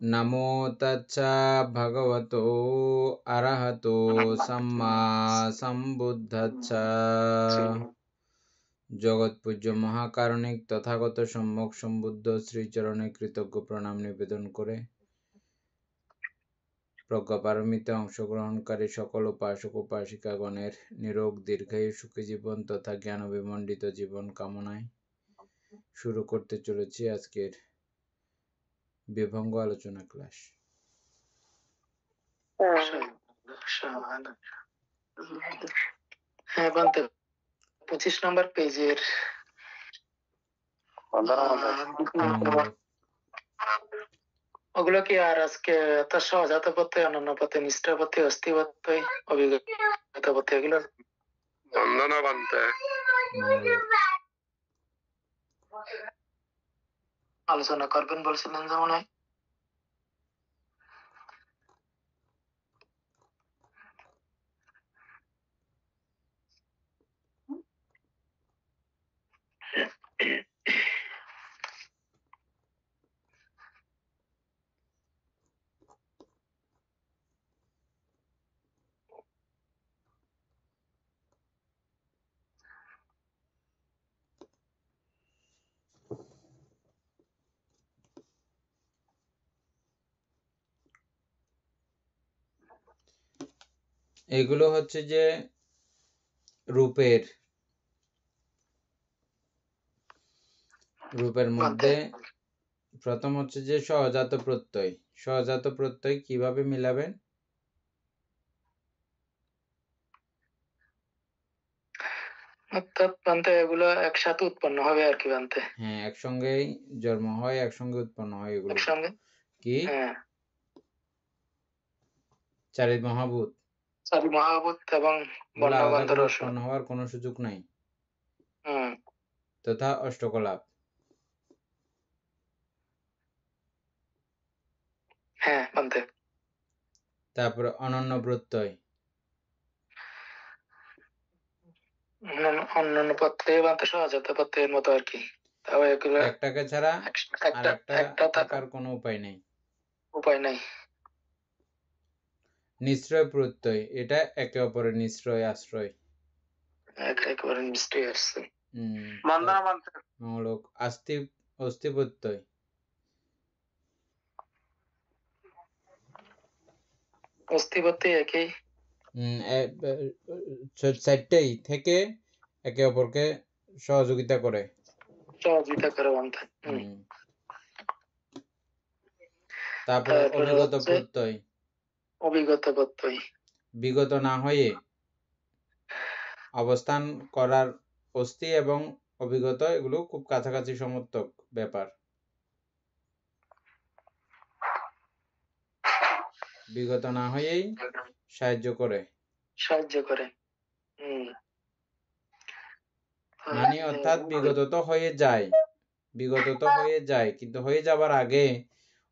নমো তচ্ছা ভগবতো অরহতো সম্মা সম্বুদ্ধচ্ছা। জগৎ পূজ্য মহাকারণিক তথাগত সম্যক সম্বুদ্ধ শ্রীচরণে কৃতজ্ঞ প্রণাম নিবেদন করে প্রজ্ঞাপারমিতে অংশগ্রহণকারী সকল উপাসক উপাসিকাগণের নিরোগ দীর্ঘায়ু সুখী জীবন তথা জ্ঞান বিমণ্ডিত জীবন কামনায় শুরু করতে চলেছি আজকের বিভঙ্গ আলোচনা ক্লাস। হ্যাঁ বলতে 25 নম্বর পেজের ওগুলো কি আর আজকে তার সহজাত পথে অনন্য পথে নিষ্ঠা পথে অস্থি পথে অভিজ্ঞতা পথে এগুলো আলোচনা করবেন বলছিলেন যে মনে হয়। এগুলো হচ্ছে যে রূপের মধ্যে প্রথম হচ্ছে যে সহজাত প্রত্যয়। সহজাত প্রত্যয় কিভাবে মিলাবেন? অর্থাৎ বান্তে এগুলো একসাথে উৎপন্ন হবে আর কি বান্তে। হ্যাঁ, একসঙ্গেই জন্ম হয়, একসঙ্গে উৎপন্ন হয়। এগুলো একসঙ্গে কি? হ্যাঁ, চারি মহাভূত। চারি মহাভূত এবং আলাদা করে বর্ণগন্ধ উৎপন্ন হওয়ার কোনো সুযোগ নাই। হুম, তথা অষ্টকলাপ। হ্যাঁ বান্তে। তারপরে অনন্য প্রত্যয়। অন্যান্য পথে বান্তে সহজাত পথের মতো আর কি। তাও এগুলো একটাকে ছাড়া আর একটা থাকার কোনো উপায় নেই। উপায় নাই। নিশ্রয় প্রত্যয়, এটা একে অপরের নিশ্রয় আশ্রয়। একেবারে নিশ্চয়ই আসছে। মূলক অস্থি প্রত্যয়। অস্থিপতি একই চারটেই থেকে একে অপরকে সহযোগিতা করে। তারপরে অভিগত প্রত্যয়। বিগত না হয়ে অবস্থান করার অস্থি এবং অভিগত এগুলো খুব কাছাকাছি সমর্থক ব্যাপার। বিগত না হয়েই সাহায্য করে। মানে অর্থাৎ বিগত তো হয়ে যায়, কিন্তু হয়ে যাবার আগে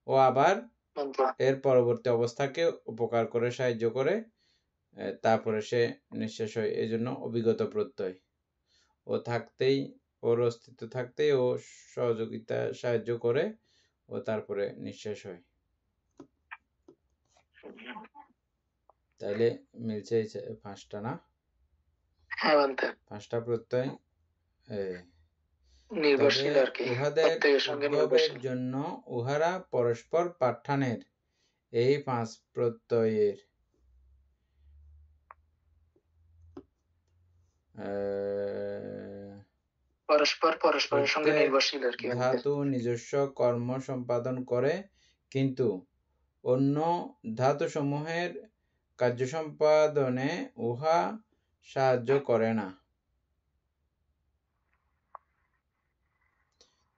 ও আবার এর পরবর্তী অবস্থাকে উপকার করে, সাহায্য করে, তারপরে সে নিঃশেষ হয়। এই জন্য অভিগত প্রত্যয়। ও থাকতেই, ওর অস্তিত্ব থাকতেই ও সহযোগিতা সাহায্য করে ও তারপরে নিঃশেষ হয়। তাইলে মিলছে পাঁচটা না? পাঁচটা প্রত্যয়। নির্ভরশীল আর কি। উহাদের উদ্ভবের জন্য উহারা পরস্পর পাঠানের এই পাঁচ প্রত্যয়ের পরস্পরের সঙ্গে নির্ভরশীল আর কি। ধাতু নিজস্ব কর্ম সম্পাদন করে, কিন্তু অন্য ধাতু সমূহের কার্য সম্পাদনে উহা সাহায্য করে না।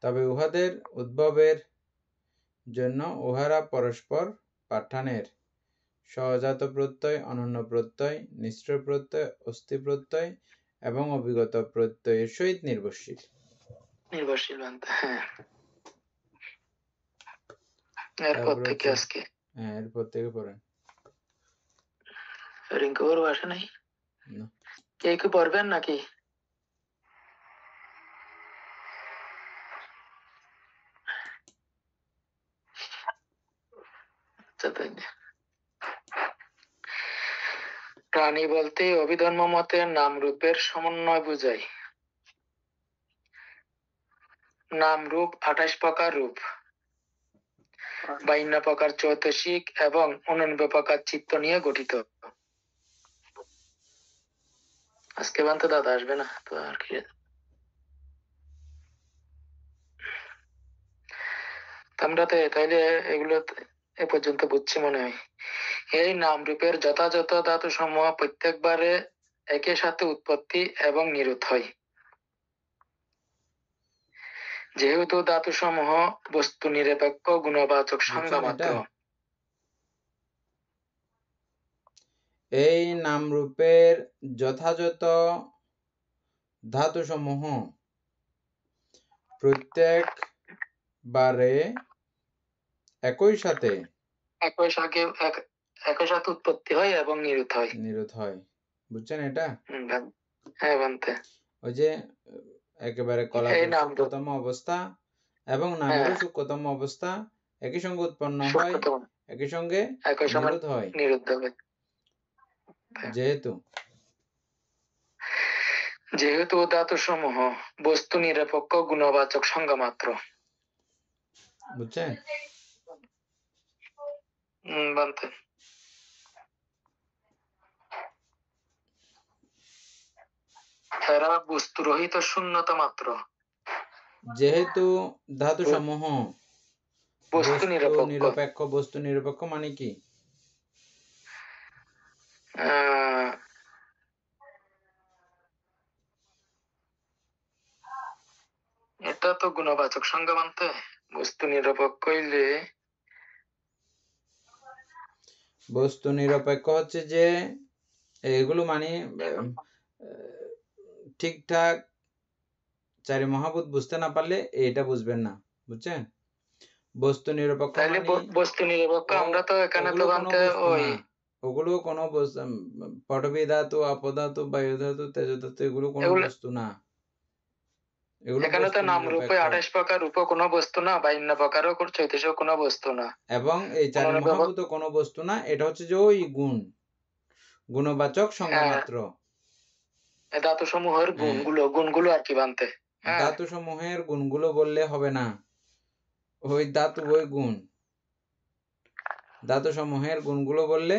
তবে উহাদের উদ্ভবের জন্য উহারা পরস্পর পাঠানের সহজাত প্রত্যয়, অনন্য প্রত্যয়, নিশ্চয় প্রত্যয়, অস্থি প্রত্যয় এবং অভিগত প্রত্যয়ের সহিত নির্ভরশীল। এরপর থেকে আজকে এরপর থেকে পড়েন। রিঙ্কু বাবু আসে নাই? কে কি পড়বেন নাকি? প্রাণী বলতে অভিধর্ম মতে নাম রূপের সমন্বয় বোঝায়। নাম রূপ 28 প্রকার রূপ, 52 প্রকার চৈতসিক এবং 89 প্রকার চিত্ত নিয়ে গঠিত। আজকে বানতে দাদা আসবে না তো আর কি। আমরা তো তাইলে এগুলো এ পর্যন্ত বুঝছি মনে হয়। এই নাম রূপের যথাযথ ধাতু সমূহ প্রত্যেকবারে একই সাথে উৎপত্তি এবং নিরোধ হয়। যেহেতু ধাতু সমূহ বস্তু নিরপেক্ষ গুণবাচক সংজ্ঞা মাত্র। এই নাম রূপের যথাযথ ধাতু সমূহ প্রত্যেক বারে একই সাথে উৎপত্তি হয় এবং নিরোধ হয়। বুঝছেন এটা? হ্যাঁ বানতে। ওই যে একেবারে কলাপের সূক্ষ্মতম অবস্থা এবং নামেরও সূক্ষ্মতম অবস্থা একই সঙ্গে উৎপন্ন হয়, একই সঙ্গে নিরোধ হয়। যেহেতু ধাতু সমূহ বস্তু নিরপেক্ষ গুণবাচক সংজ্ঞা মাত্র। বুঝছেন? বানতে। এরা বস্তু রহিত শূন্যতা মাত্র। যেহেতু ধাতু সমূহ বস্তু নিরপেক্ষ, বস্তু নিরপেক্ষ মানে কি? এটা তো গুণবাচক সংজ্ঞা মানতে। বস্তু নিরপেক্ষ হইলে বস্তু নিরপেক্ষ হচ্ছে যে এগুলো মানে ঠিকঠাক চারি মহাভূত বুঝতে না পারলে এটা বুঝবেন না। বুঝছেন? বস্তু নিরপেক্ষ মানে বস্তু নিরপেক্ষ আমরা তো এখানে তো বানতে ওই ওগুলো কোনো পটবী ধাতু, অপধাতু, বায়ু ধাতু, তেজ ধাতু এগুলো কোনো বস্তু না। এখানে তো নাম রূপে 28 প্রকার রূপ কোনো বস্তু না, 52 প্রকারও চৈতসিক কোনো বস্তু না। এবং এই চারি মহাভূত কোনো বস্তু না, এটা হচ্ছে যে ওই গুণ, গুণবাচক সংজ্ঞা মাত্র। ধাতু সমূহের গুণগুলো আর কি বানতে। ধাতু সমূহের গুণগুলো বললে হবে না, ওই ধাতু ওই গুণ। ধাতু সমূহের গুণগুলো বললে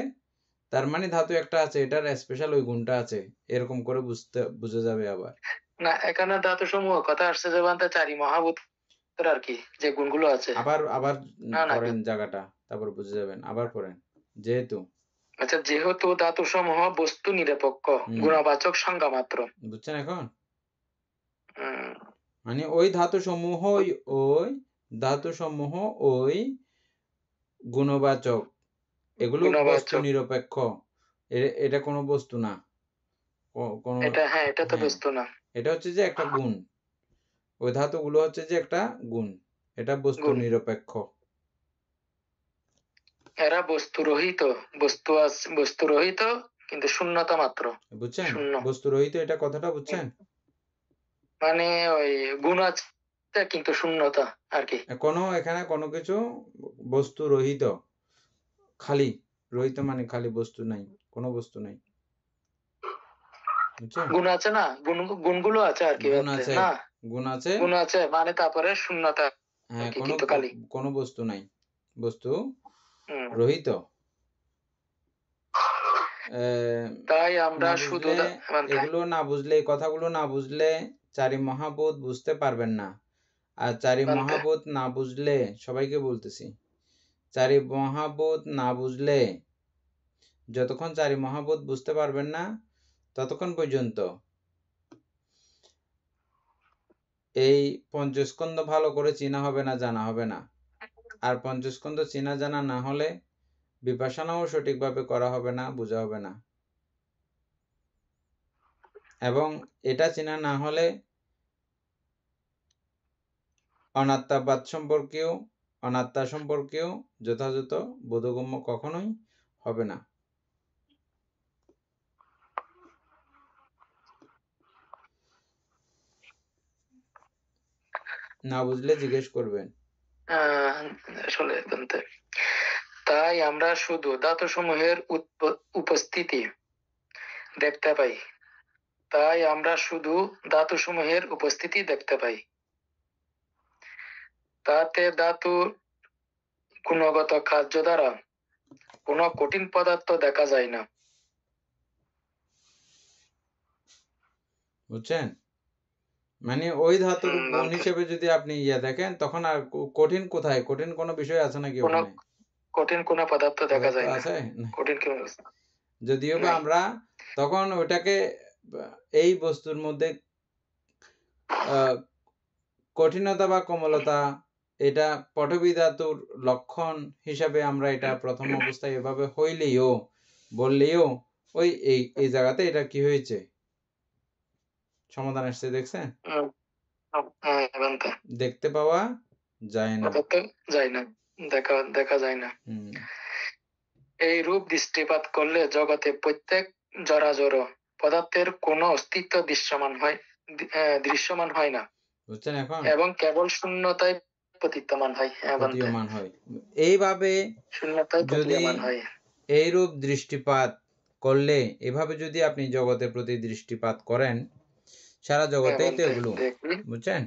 তার মানে ধাতু একটা আছে, এটার স্পেশাল ওই গুণটা আছে, এরকম করে বুঝে যাবে। আবার না, এখানে ধাতু সমূহ কথা আসছে যে বানতে চারি মহাভূত আর কি যে গুণগুলো আছে। আবার পড়েন জায়গাটা, তারপর বুঝে যাবেন। আবার পড়েন। যেহেতু আচ্ছা, যেহেতু ধাতু সমূহ বস্তু নিরপেক্ষ গুণবাচক সংজ্ঞা মাত্র। বুঝছেন এখন? মানে ওই ধাতু সমূহ ওই গুণবাচক, এগুলো বস্তু নিরপেক্ষ, এটা কোনো বস্তু না। এটা তো বস্তু না, এটা হচ্ছে যে একটা গুণ। ওই ধাতুগুলো হচ্ছে যে একটা গুণ, এটা বস্তু নিরপেক্ষ। এরা বস্তু রহিত, বস্তু রহিত কিন্তু শূন্যতা মাত্র। বুঝছেন? বস্তু রহিত এটা কথাটা বুঝছেন? মানে ওই গুণ আছে কিন্তু শূন্যতা আর কি। এখানে কোনো কিছু বস্তু রহিত, খালি। রহিত মানে খালি, বস্তু নাই, কোনো বস্তু নাই। গুণ আছে না, গুণগুলো আছে আর কি। গুণ আছে মানে তারপরে শূন্যতা। হ্যাঁ, কোনো বস্তু নাই, বস্তু রহিত। তাই আমরা শুধু এগুলো না বুঝলে, এই কথাগুলো না বুঝলে চারি মহাভূত বুঝতে পারবেন না। আর চারি মহাভূত না বুঝলে, সবাইকে বলতেছি, চারি মহাভূত না বুঝলে, যতক্ষণ চারি মহাভূত বুঝতে পারবেন না ততক্ষণ পর্যন্ত এই পঞ্চস্কন্ধ ভালো করে চেনা হবে না, জানা হবে না। আর পঞ্চস্কন্ধ চেনা জানা না হলে বিপাশনাও সঠিকভাবে করা হবে না, বোঝা হবে না। এবং এটা চেনা না হলে অনাত্মা সম্পর্কেও যথাযথ বোধগম্য কখনোই হবে না। না বুঝলে জিজ্ঞেস করবেন। তাই আমরা শুধু ধাতুসমূহের উপস্থিতি দেখতে পাই। তাই আমরা শুধু ধাতুসমূহের উপস্থিতি দেখতে পাই। তাতে ধাতু গুণগত কার্য দ্বারা কোনো কঠিন পদার্থ দেখা যায় না। বুঝছেন? মানে ওই ধাতুর গুণ হিসেবে যদি আপনি দেখেন, তখন আর কঠিন কোথায়? কঠিন কোনো বিষয় আছে নাকি ওখানে? কঠিন কোনো পদার্থ দেখা যায় না। আছে? কঠিন যদিও বা আমরা তখন ওটাকে এই বস্তুর মধ্যে কঠিনতা বা কোমলতা, এটা পটভী ধাতুর লক্ষণ হিসাবে আমরা এটা প্রথম অবস্থায় এভাবে হইলেও বললেও ওই এই জায়গাতে এটা কি হয়েছে, সমাধান আসছে। দেখছেন? দেখতে পাওয়া যায় না, দেখা যায় না। এই রূপ দৃষ্টিপাত করলে জগতে প্রত্যেক জরাজড় পদার্থের কোনো অস্তিত্ব দৃশ্যমান হয় না। বুঝছেন এখন? এবং কেবল শূন্যতায় প্রতীয়মান হয়। এইভাবে যদি এইরূপ দৃষ্টিপাত করলে, এভাবে যদি আপনি জগতের প্রতি দৃষ্টিপাত করেন, সারা জগতেই তো এগুলো, বুঝছেন?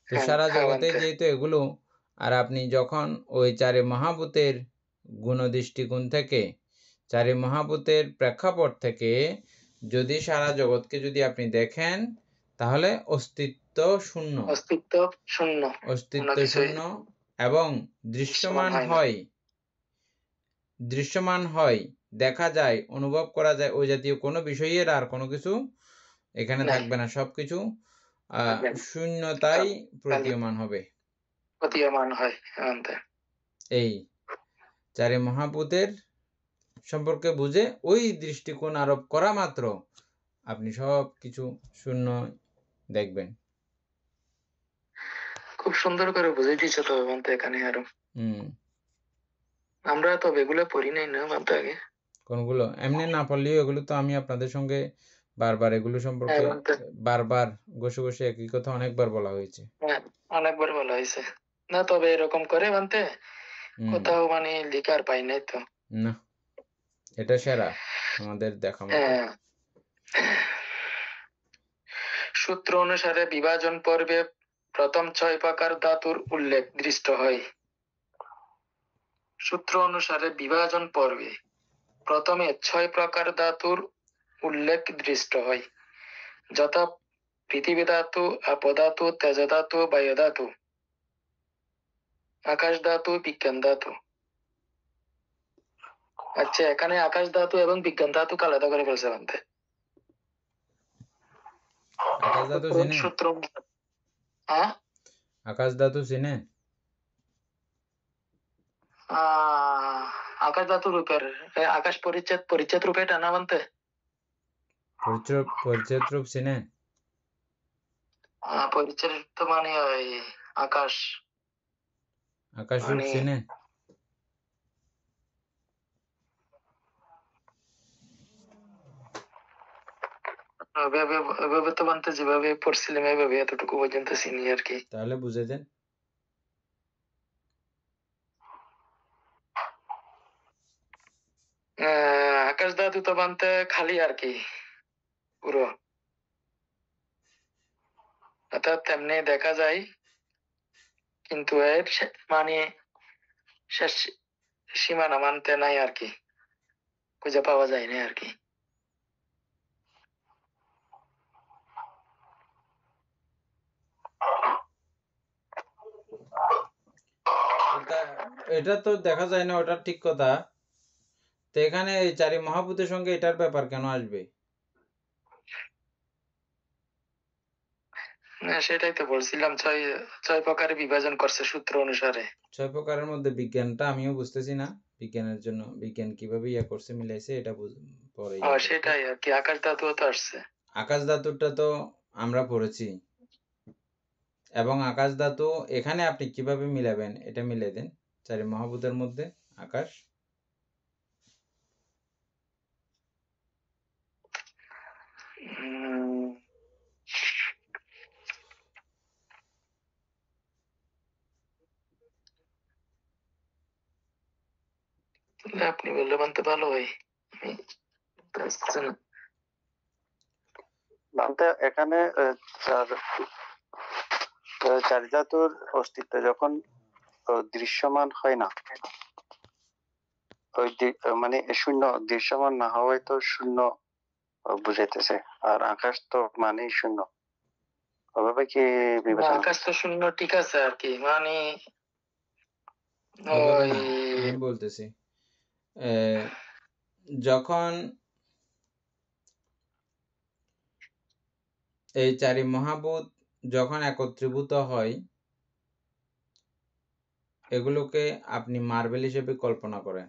তো সারা জগতে যেহেতু এগুলো, আর আপনি যখন ওই চারি মহাভূতের গুণ দৃষ্টিকোণ থেকে, চারি মহাভূতের প্রেক্ষাপট থেকে যদি সারা জগৎকে যদি আপনি দেখেন, তাহলে অস্তিত্ব শূন্য এবং দৃশ্যমান হয়, দেখা যায়, অনুভব করা যায়, ওই জাতীয় কোনো বিষয়ের আর কোনো কিছু এখানে থাকবে না। সবকিছু শূন্যতাই প্রতীয়মান হবে। এই চারি মহাভূতের সম্পর্কে বুঝে ওই দৃষ্টিকোণ আরোপ করা মাত্র আপনি সব কিছু শূন্য দেখবেন। খুব সুন্দর করে বুঝিয়ে দিয়েছে তো বান্তে এখানে আরো। আমরা তো এগুলো পড়ি নাই না বান্তে আগে। কোনগুলো? এমনি না পড়লেও এগুলো তো আমি আপনাদের সঙ্গে বারবার এগুলো সম্পর্কে বারবার ঘষে ঘষে একই কথা অনেকবার বলা হয়েছে। অনেকবার বলা হয়েছে। না তবে এরকম করে বান্তে কোথাও মানে লিখার পাই নাই তো। না, এটা সেরা আমাদের দেখা মতো। সূত্র অনুসারে বিভাজন পর্বে প্রথম 6 প্রকার ধাতুর উল্লেখ দৃষ্ট হয়। সূত্র অনুসারে বিভাজন পর্বে প্রথমে 6 প্রকার ধাতুর উল্লেখ দৃষ্ট হয়, যথা পৃথিবী ধাতু, আপধাতু, তেজ ধাতু, বায়ু ধাতু, আকাশ ধাতু, বিজ্ঞান ধাতু। আচ্ছা, এখানে আকাশ ধাতু এবং বিজ্ঞান ধাতু আলাদা করে বলছে বান্তে। আকাশ ধাতু চিনেন? সূত্র আকাশ ধাতু চিনেন? আকাশ ধাতু রূপের আকাশ পরিচ্ছেদ রূপে টানা বানতে। পরিচ্ছেদ রূপ চিনেন? পরিচ্ছেদ তো মানে ওই আকাশ রূপ চিনেন? এভাবে তো বানতে যেভাবে পড়ছিলাম এভাবে এতটুকু পর্যন্ত চিনি আর কি। তাহলে বুঝে দেন। আকাশ ধাতু তো বানতে খালি আর কি, পুরো অর্থাৎ তেমনি দেখা যায়, কিন্তু এর মানে শেষ সীমানা মানতে নাই আর কি, খুঁজে পাওয়া যায় না আর কি। এটা তো দেখা যায় না, ওটা ঠিক কথা। তো এখানে এই চারি মহাভূতের সঙ্গে এটার ব্যাপার কেন আসবে? সেটাই তো বলছিলাম, 6 প্রকারে বিভাজন করছে সূত্র অনুসারে। 6 প্রকারের মধ্যে বিজ্ঞানটা আমিও বুঝতেছি না, বিজ্ঞানের জন্য বিজ্ঞান কিভাবে করছে মিলাইছে এটা পরে। সেটাই আর কি, আকাশ ধাতুও তো আসছে। আকাশ ধাতুটা তো আমরা পড়েছি, এবং আকাশ ধাতু এখানে আপনি কিভাবে মিলাবেন এটা মিলাই দেন। চারি মহাভূতের মধ্যে আকাশ আপনি বললে মানতে ভালো হয়। আমি বুঝতে না। মানতে এখানে চারি ধাতুর অস্তিত্ব যখন দৃশ্যমান হয় না, ওই মানে শূন্য দৃশ্যমান না হওয়াই তো শূন্য বুঝাইতেছে, আর আকাশ তো মানেই শূন্য, ওভাবে কি বিবেচনা? আকাশ তো শূন্য, ঠিক আছে আর কি, মানে ওভাবে ওই না, আমি বলতেছি যখন এই চারি মহাভূত যখন একত্রীভূত হয়, এগুলোকে আপনি মার্বেল হিসেবে কল্পনা করেন।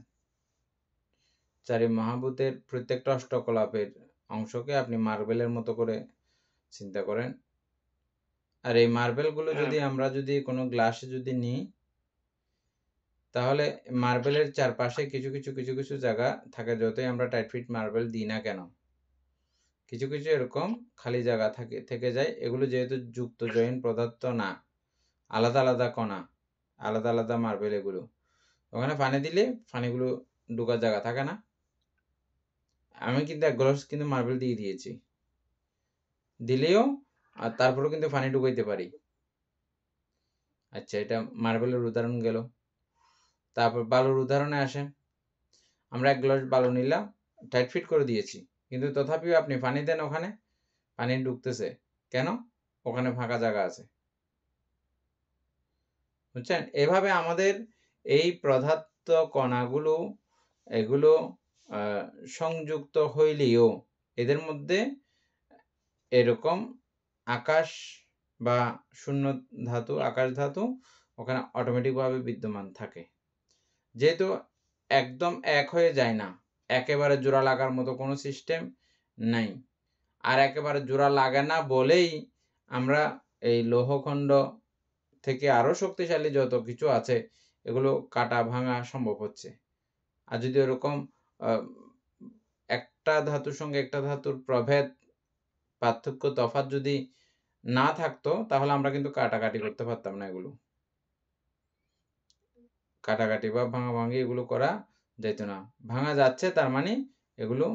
চারি মহাভূতের প্রত্যেকটা অষ্টকলাপের অংশকে আপনি মার্বেলের মতো করে চিন্তা করেন। আর এই মার্বেলগুলো যদি আমরা যদি কোনো গ্লাসে যদি নিই, তাহলে মার্বেলের চারপাশে কিছু কিছু কিছু কিছু জায়গা থাকে, যতই আমরা টাইট ফিট মার্বেল দিই না কেন, কিছু কিছু এরকম খালি জায়গা থেকে যায়। এগুলো যেহেতু যুক্ত জয়েন্ট পদার্থ না, আলাদা আলাদা কণা, আলাদা আলাদা মার্বেল, এগুলো ওখানে পানি দিলে পানিগুলো ঢোকার জায়গা থাকে না। আমি কিন্তু এক গ্লাস কিন্তু মার্বেল দিয়ে দিয়েছি, দিলেও আর তারপরেও কিন্তু পানি ঢুকাইতে পারি। আচ্ছা, এটা মার্বেলের উদাহরণ গেল। তারপর বালুর উদাহরণে আসেন। আমরা এক গ্লাস বালু নিলাম, টাইট ফিট করে দিয়েছি, কিন্তু তথাপিও আপনি পানি দেন, ওখানে পানি ঢুকতেছে কেন? ওখানে ফাঁকা জায়গা আছে, বুঝছেন? এভাবে আমাদের এই পদার্থ কণাগুলো, এগুলো সংযুক্ত হইলেও এদের মধ্যে এরকম আকাশ বা শূন্য ধাতু, আকাশ ধাতু ওখানে অটোমেটিকভাবে বিদ্যমান থাকে। যেহেতু একদম এক হয়ে যায় না, একেবারে জোড়া লাগার মতো কোনো সিস্টেম নাই। আর একেবারে জোড়া লাগে না বলেই আমরা এই লৌহখণ্ড থেকে আরও শক্তিশালী যত কিছু আছে এগুলো কাটা ভাঙা সম্ভব হচ্ছে। আর যদি ওরকম একটা ধাতুর সঙ্গে একটা ধাতুর প্রভেদ, পার্থক্য, তফাৎ যদি না থাকতো, তাহলে আমরা কিন্তু কাটাকাটি করতে পারতাম না। এগুলো কাটাকাটি বা ভাঙাভাঙি এগুলো করা যেত না। ভাঙা যাচ্ছে, তার মানে এগুলো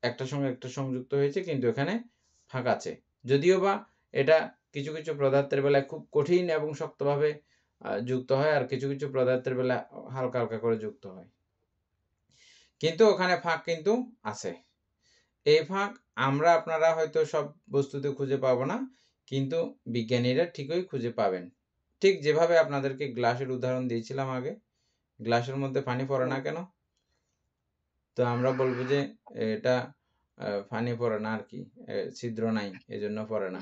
একটার সঙ্গে একটা সংযুক্ত হয়েছে, কিন্তু এখানে ফাঁক আছে। যদিও বা এটা কিছু কিছু পদার্থের বেলায় খুব কঠিন এবং শক্তভাবে যুক্ত হয়, আর কিছু কিছু পদার্থের বেলা হালকা হালকা করে যুক্ত হয়, কিন্তু ওখানে ফাঁক কিন্তু আছে। এই ফাঁক আমরা আপনারা হয়তো সব বস্তুতে খুঁজে পাবো না, কিন্তু বিজ্ঞানীরা ঠিকই খুঁজে পাবেন। ঠিক যেভাবে আপনাদেরকে গ্লাসের উদাহরণ দিয়েছিলাম আগে, গ্লাসের মধ্যে পানি পড়ে না কেন? তো আমরা বলবো যে এটা পানি পড়ে না আর কি, ছিদ্র নাই, এজন্য পড়ে না।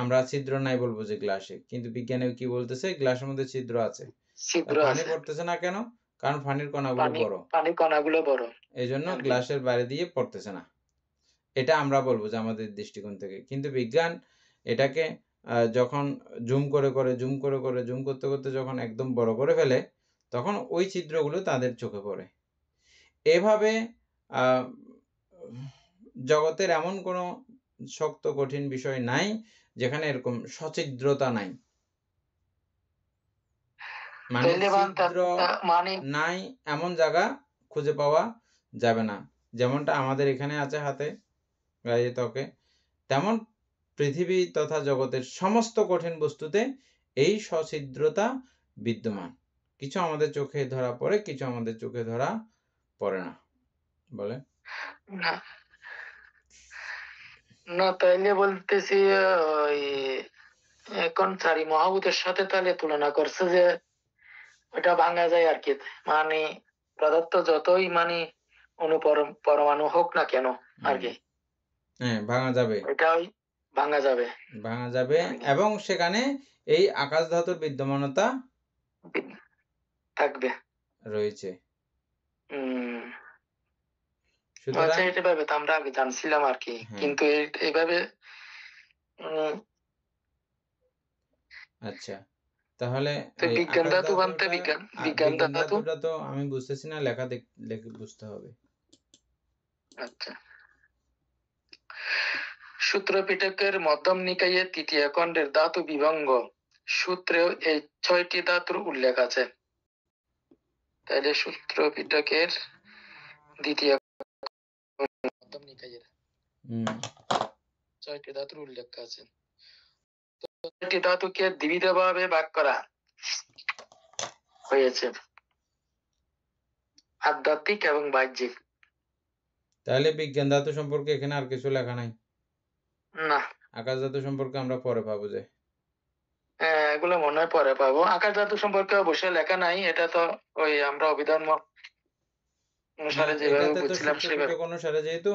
আমরা ছিদ্র নাই বলবো যে গ্লাসে, কিন্তু বিজ্ঞানে কি বলতেছে? গ্লাসের মধ্যে ছিদ্র আছে। পানি পড়তেছে না কেন? কারণ পানির কণাগুলো বড়, পানির কণাগুলো বড়, এজন্য গ্লাসের বাইরে দিয়ে পড়তেছে না। এটা আমরা বলবো যে আমাদের দৃষ্টিকোণ থেকে। কিন্তু বিজ্ঞান এটাকে যখন জুম করে করে জুম করে করে জুম করতে করতে যখন একদম বড় করে ফেলে, তখন ওই ছিদ্রগুলো তাদের চোখে পড়ে। এভাবে জগতের এমন কোনো শক্ত কঠিন বিষয় নাই যেখানে এরকম সছিদ্রতা নাই, মানে ছিদ্র নাই এমন জায়গা খুঁজে পাওয়া যাবে না। যেমনটা আমাদের এখানে আছে হাতে, গায়ে, ত্বকে, তেমন পৃথিবী তথা জগতের সমস্ত কঠিন বস্তুতে এই সছিদ্রতা বিদ্যমান। কিছু আমাদের চোখে ধরা পড়ে, কিছু আমাদের চোখে ধরা পড়ে না। বলে না, তাইলে বলতেছি ওই এখন চারি মহাভূতের সাথে তাহলে তুলনা করছে যে ওটা ভাঙা যায় আর কি, মানে পদার্থ যতই মানে পরমাণু হোক না কেন আর কি, হ্যাঁ, ভাঙা যাবে, এটাই ভাঙা যাবে, ভাঙা যাবে, এবং সেখানে এই আকাশ ধাতুর বিদ্যমানতা থাকবে, রয়েছে। আচ্ছা, এইভাবে তো আমরা আগে জানছিলাম আর কি, কিন্তু এইভাবে আচ্ছা, তাহলে বিজ্ঞান ধাতু বানতে বিজ্ঞান ধাতুটা তো আমি বুঝতেছি না, লেখা লেখে বুঝতে হবে। আচ্ছা, সূত্র পিটকের মধ্যম নিকায়ে তৃতীয় খণ্ডের ধাতু বিভঙ্গ সূত্রেও এই 6টি ধাতুর উল্লেখ আছে। তাহলে সূত্র পিটকের দ্বিতীয় মধ্যম নিকায়ের হুম 6টি ধাতুর উল্লেখ আছে। তো 6টি ধাতুকে দ্বিবিধ ভাবে ভাগ করা হয়েছে, আধ্যাত্মিক এবং বাহ্যিক। তাহলে বিজ্ঞান ধাতু সম্পর্কে এখানে আর কিছু লেখা নাই? না, আকাশ ধাতু সম্পর্কে আমরা পরে পাবো যে। এগুলো মনে হয় পরে পাবো। আকাশ ধাতু সম্পর্কে অবশ্যই লেখা নাই, এটা তো ওই আমরা অভিধান অনুসারে যেভাবে এটাতে তো বুঝছিলাম সূত্র সেভাবে। পিটক অনুসারে যেহেতু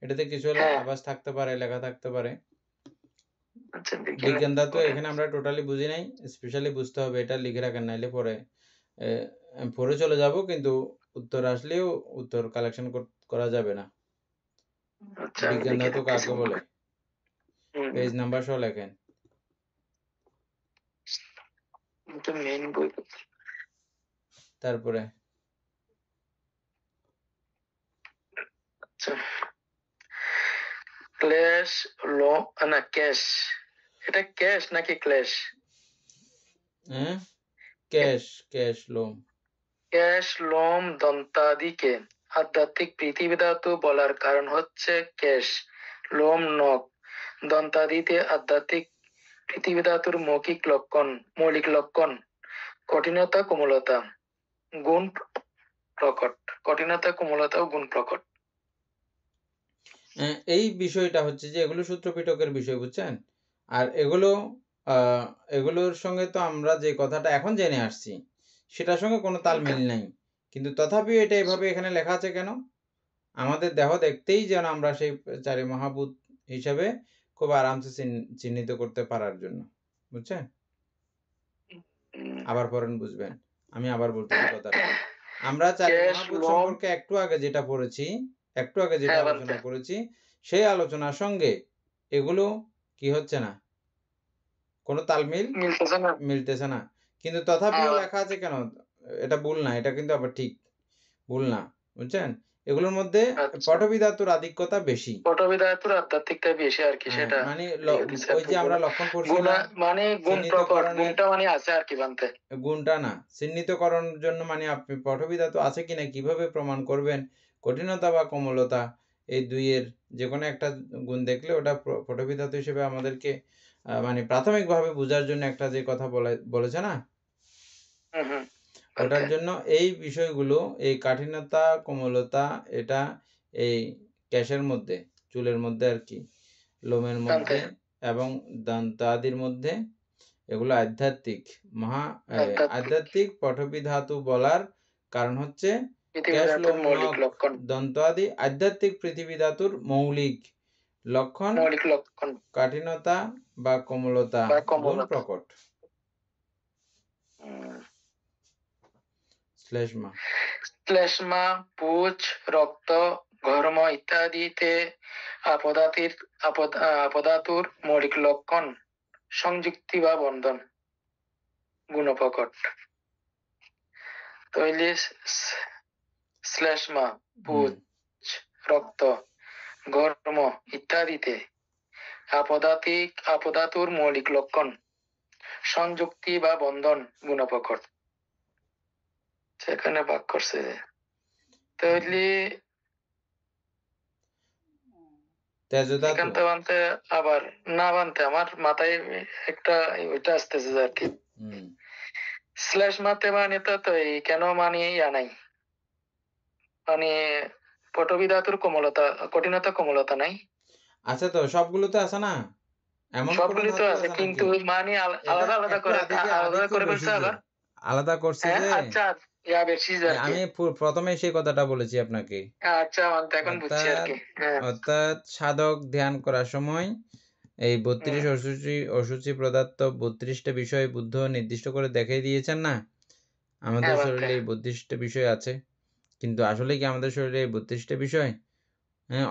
এটাতে কিছু হ্যাঁ। আভাস থাকতে পারে, লেখা থাকতে পারে। আচ্ছা, বিজ্ঞান ধাতু এখানে আমরা টোটালি বুঝি নাই, স্পেশালি বুঝতে হবে, এটা লিখে রাখেন, নাইলে পরে পরে চলে যাব, কিন্তু উত্তর আসলেও উত্তর কালেকশন করা যাবে না। আচ্ছা, বিজ্ঞান ধাতু কাকে বলে পেজ হুম, নাম্বার সহ লেখেন। এটা মেইন বই। তারপরে আচ্ছা, ক্লেশ না ক্যাশ, এটা ক্যাশ নাকি ক্লেশ? হ্যাঁ, ক্যাশ লোম। ক্যাশ লোম দন্তাদিকে আধ্যাত্মিক পৃথিবী ধাতু বলার কারণ হচ্ছে ক্যাশ লোম নখ দন্তাদিতে আধ্যাত্মিক পৃথিবী ধাতুর মৌলিক লক্ষণ কঠিনতা কোমলতা গুণ প্রকট। কঠিনতা কোমলতা ও গুণ প্রকট। এই বিষয়টা হচ্ছে যে এগুলো সূত্র পিটকের বিষয়, বুঝছেন? আর এগুলোর সঙ্গে তো আমরা যে কথাটা এখন জেনে আসছি সেটার সঙ্গে কোনো তালমিল নাই, কিন্তু তথাপিও এটা এভাবে এখানে লেখা আছে কেন? আমাদের দেহ দেখতেই যেন আমরা সেই চারি মহাভূত হিসাবে খুব আরামসে চিহ্নিত করতে পারার জন্য, বুঝছেন? আবার পড়েন, বুঝবেন। আমি আবার বলতেছি কথাটা। আমরা চারি মহাভূত সম্পর্কে একটু আগে যেটা আলোচনা করেছি, সেই আলোচনার সঙ্গে এগুলো কি হচ্ছে না, কোনো তালমিল মিলতেছে না, কিন্তু তথাপিও লেখা আছে কেন? এটা ভুল না, এটা কিন্তু আবার ঠিক, ভুল না, বুঝছেন? এগুলোর মধ্যে পটভি ধাতুর আধিক্যতা বেশি, পটভি ধাতুর আধ্যাত্মিকতা বেশি আর কি, সেটা মানে ওই যে আমরা লক্ষণ পড়ছিলাম, মানে গুণ প্রকট, গুণটা মানে আছে আর কি বানতে, গুণটা না, চিহ্নিতকরণ জন্য মানে আপনি পটভি ধাতু আছে কিনা কিভাবে প্রমাণ করবেন? কঠিনতা বা কোমলতা, এই দুইয়ের যে কোনো একটা গুণ দেখলে ওটা পটভি ধাতু হিসেবে আমাদেরকে মানে প্রাথমিকভাবে বোঝার জন্য একটা যে কথা বলেছে না, ওটার জন্য এই বিষয়গুলো, এই কাঠিন্যতা কোমলতা, এটা এই ক্যাশের মধ্যে, চুলের মধ্যে আর কি, লোমের মধ্যে এবং দন্ত আদির মধ্যে, এগুলো আধ্যাত্মিক আধ্যাত্মিক পটভি ধাতু বলার কারণ হচ্ছে ক্যাশ লোম নখ দন্ত আদি আধ্যাত্মিক পৃথিবী ধাতুর মৌলিক লক্ষণ, কাঠিন্যতা বা কোমলতা গুণ প্রকট। শ্লেষ্মা পুজ রক্ত ঘর্ম ইত্যাদিতে আপদাতুর মৌলিক লক্ষণ সংযুক্তি বা বন্ধন গুণ প্রকট। তৈলি শ্লেষ্মা পুজ রক্ত ঘর্ম ইত্যাদিতে আপদাতুর মৌলিক লক্ষণ সংযুক্তি বা বন্ধন গুণ প্রকট। সেখানে ভাগ করছে তৈলি এখানটা বানতে আবার না বানতে আমার মাথায় একটা ওইটা আসতেছে আর কি, স্ল্যাশ মাতে মানে তো এই কেন মানে ইয়া নাই, মানে পটভি ধাতুর কোমলতা কঠিনতা কোমলতা নাই। আচ্ছা, তো সবগুলো তো আছে না, এমন সবগুলো তো আছে, কিন্তু মানে আলাদা আলাদা করে ফেলছে আবার, আলাদা করছে যে। আচ্ছা, ইয়া বেশি আর কি, আমি প্রথমে সেই কথাটা বলেছি আপনাকে। আচ্ছা, এখন বুঝছি আর কি। অর্থাৎ সাধক ধ্যান করার সময় এই 32 অসুচি প্রদত্ত 32টা বিষয় বুদ্ধ নির্দিষ্ট করে দেখাই দিয়েছেন না, আমাদের শরীরে এই 32টা বিষয় আছে, কিন্তু আসলে কি আমাদের শরীরে এই 32টা বিষয়?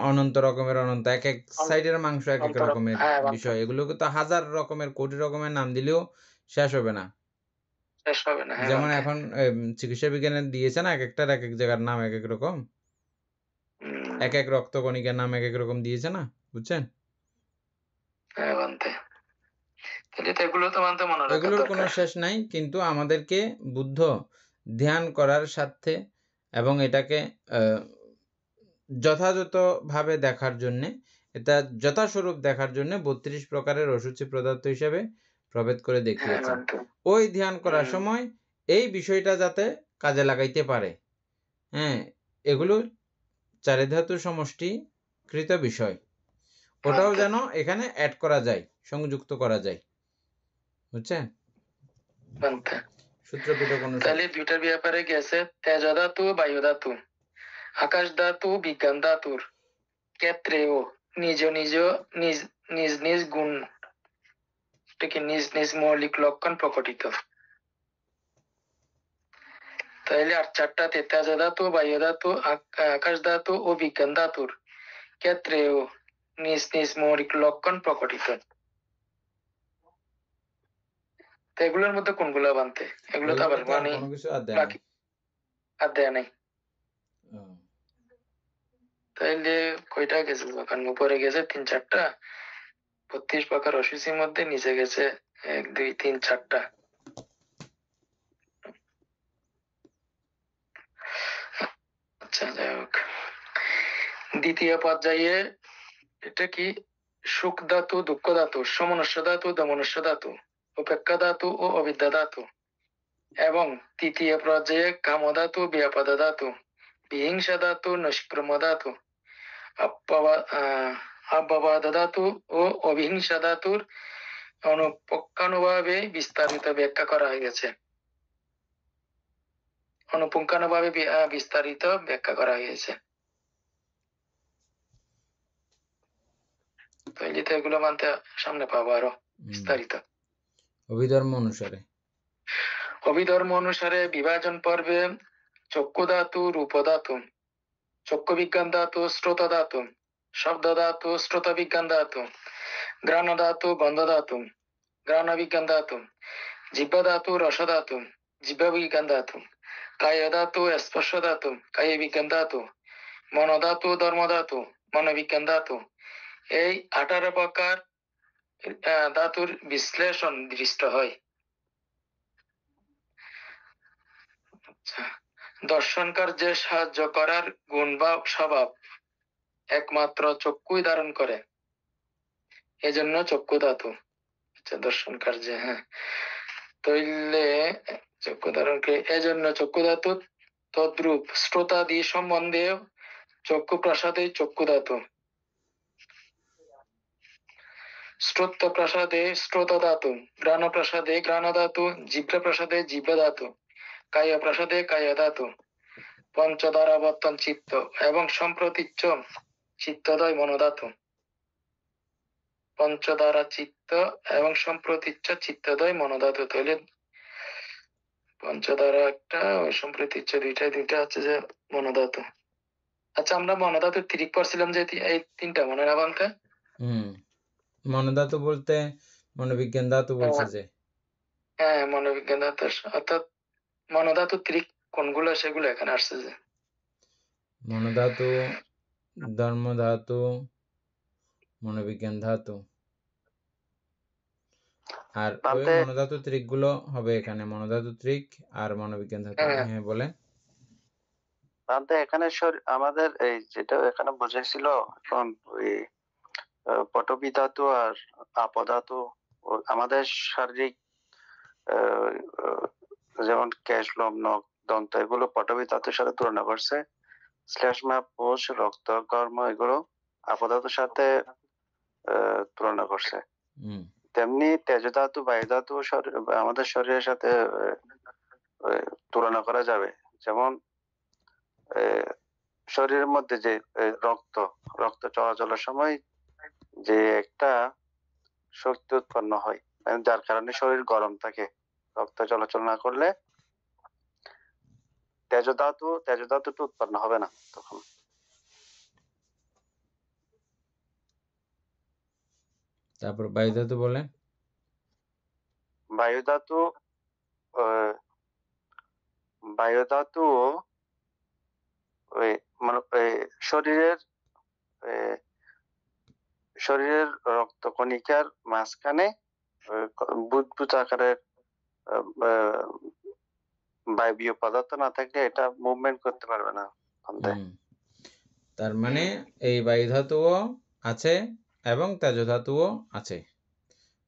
অনন্ত রকমের, অনন্ত এক এক সাইডের মাংস এক এক রকমের বিষয়, এগুলোকে তো হাজার রকমের কোটি রকমের নাম দিলেও শেষ হবে না। যেমন এখন চিকিৎসা বিজ্ঞানে দিয়েছে না, এক একটার এক এক জায়গার নাম এক এক রকম, এক এক রক্তকণিকার নাম এক এক রকম দিয়েছে না, বুঝছেন? এগুলোর কোনো শেষ নাই, কিন্তু আমাদেরকে বুদ্ধ ধ্যান করার সাথে এবং এটাকে যথাযথভাবে দেখার জন্যে, এটা যথাস্বরূপ দেখার জন্য 32 প্রকারের অসুচি পদার্থ হিসেবে প্রভেদ করে দেখিয়েছেন। ওই ধ্যান করার সময় এই বিষয়টা যাতে কাজে লাগাইতে পারে, হ্যাঁ, এগুলো চারি ধাতু সমষ্টিকৃত বিষয়, ওটাও যেন এখানে অ্যাড করা যায়, সংযুক্ত করা যায়, বুঝছেন? সূত্র পিটক অনুসারে তাহলে দুইটার ব্যাপারে গেছে, তেজ ধাতু বায়ু ধাতু, আকাশ ধাতু বিজ্ঞান ধাতুর ক্ষেত্রেও নিজ নিজ নিজ নিজ নিজ গুণ থেকে নিজ নিজ মৌলিক লক্ষণ প্রকটিত। তাইলে আর চারটাতে তেজ ধাতু বায়ু ধাতু আকাশ ধাতু ও বিজ্ঞান ধাতুর ক্ষেত্রেও নিজ নিজ মৌলিক লক্ষণ প্রকটিত। তো এগুলোর মধ্যে কোনগুলো বানতে? এগুলো তো আবার মানে কোনো কিছু আর দেয় বাকি আর দেয়া নাই। তাইলে কয়টা গেছে? যখন উপরে গেছে 3-4টা, 32 প্রকার অসুচির মধ্যে নিচে গেছে 1 2 3 4টা। আচ্ছা, যাই হোক, দ্বিতীয় পর্যায়ে এটা কি? সুখ ধাতু, দুঃখ ধাতু, সমনস্য ধাতু, দমনস্য ধাতু, উপেক্ষা ধাতু ও অবিদ্যা ধাতু। এবং তৃতীয় পর্যায়ে কাম ধাতু, ব্যাপাদ ধাতু, বিহিংসা ধাতু, নিষ্ক্রম ধাতু, আব্যবাদ ধাতু ও অবিহিংসা ধাতুর অনুপক্ষানুভাবে বিস্তারিত ব্যাখ্যা করা হয়েছে। অনুপুঙ্খানুভাবে বিস্তারিত ব্যাখ্যা করা হয়েছে। তো এই যে এগুলো মানতে সামনে পাবো আরো বিস্তারিত অভিধর্ম অনুসারে। অভিধর্ম অনুসারে বিভাজন পর্বে চক্ষু ধাতু, রূপ ধাতু, চক্ষু বিজ্ঞান ধাতু, শ্রোত ধাতু, শব্দ ধাতু, শ্রোত বিজ্ঞান ধাতু, ঘ্রাণ ধাতু, গন্ধ ধাতু, ঘ্রাণ বিজ্ঞান ধাতু, জিহ্বা ধাতু, রস ধাতু, জিহ্বা বিজ্ঞান ধাতু, কায় ধাতু, স্পর্শ ধাতু, কায় বিজ্ঞান ধাতু, মন ধাতু, ধর্ম ধাতু, মনোবিজ্ঞান ধাতু, এই 18 প্রকার ধাতুর বিশ্লেষণ দৃষ্ট হয়। দর্শন কার্যে সাহায্য করার গুণ বা স্বভাব একমাত্র চক্ষুই ধারণ করে, এজন্য চক্ষু ধাতু। আচ্ছা, দর্শন কার্যে, হ্যাঁ, তৈলে চক্ষু ধারণ করে, এজন্য চক্ষু ধাতু। তদ্রূপ শ্রোতাদি সম্বন্ধে চক্ষু প্রসাদে চক্ষু ধাতু, শ্রোত প্রসাদে শ্রোত ধাতু, ঘ্রাণ প্রসাদে ঘ্রাণ ধাতু, জিহ্বা প্রসাদে জিহ্বা ধাতু, কায় প্রসাদে কায় ধাতু, পঞ্চদ্বারাবর্তন চিত্ত এবং সম্প্রতিচ্ছ চিত্তদ্বয় মনোধাতু, পঞ্চদ্বারা চিত্ত এবং সম্প্রতিচ্ছ চিত্তদ্বয় মনোধাতু। তাহলে পঞ্চদ্বারা একটা, সম্প্রতিচ্ছ দুইটা হচ্ছে যে মনোধাতু। আচ্ছা, আমরা মনোধাতু তিরিক পড়ছিলাম যে এই 3টা মনে না বানতে? মনোধাতু বলতে মনোবিজ্ঞান ধাতু বলছে যে, হ্যাঁ, মনোবিজ্ঞান ধাতু, অর্থাৎ মনোধাতু তিরিক কোনগুলো সেগুলো এখানে আসছে যে মনোধাতু, ধর্ম ধাতু, মনোবিজ্ঞান ধাতু, আর ওই মনোধাতু ত্রিক গুলো হবে এখানে, মনোধাতু ত্রিক আর মনোবিজ্ঞান ধাতু। হ্যাঁ, বলেন। এখানে আমাদের এই যেটা এখানে বোঝাইছিল, এখন ওই পটবী ধাতু আর আপধাতু আমাদের শারীরিক যেমন কেশ, লোম, নখ, দন্ত, এগুলো পটবী ধাতুর সাথে তুলনা করছে। শ্লেষ্মা, পোষ, রক্ত, কর্ম, এগুলো আপধাতুর সাথে তুলনা করছে। তেমনি তেজ ধাতু, বায়ু ধাতু আমাদের শরীরের সাথে তুলনা করা যাবে। যেমন শরীরের মধ্যে যে রক্ত চলাচলের সময় যে একটা শক্তি উৎপন্ন হয়, যার কারণে শরীর গরম থাকে, রক্ত চলাচল না করলে তেজ ধাতুটা উৎপন্ন হবে না তখন। তারপর বায়ু ধাতু বলেন। বায়ু ধাতু শরীরের রক্ত কণিকার মাঝখানে বুদবুদ আকারের বায়বীয় পদার্থ না থাকলে এটা মুভমেন্ট করতে পারবে না। তার মানে এই বায়ু ধাতুও আছে এবং তেজ ধাতুও আছে,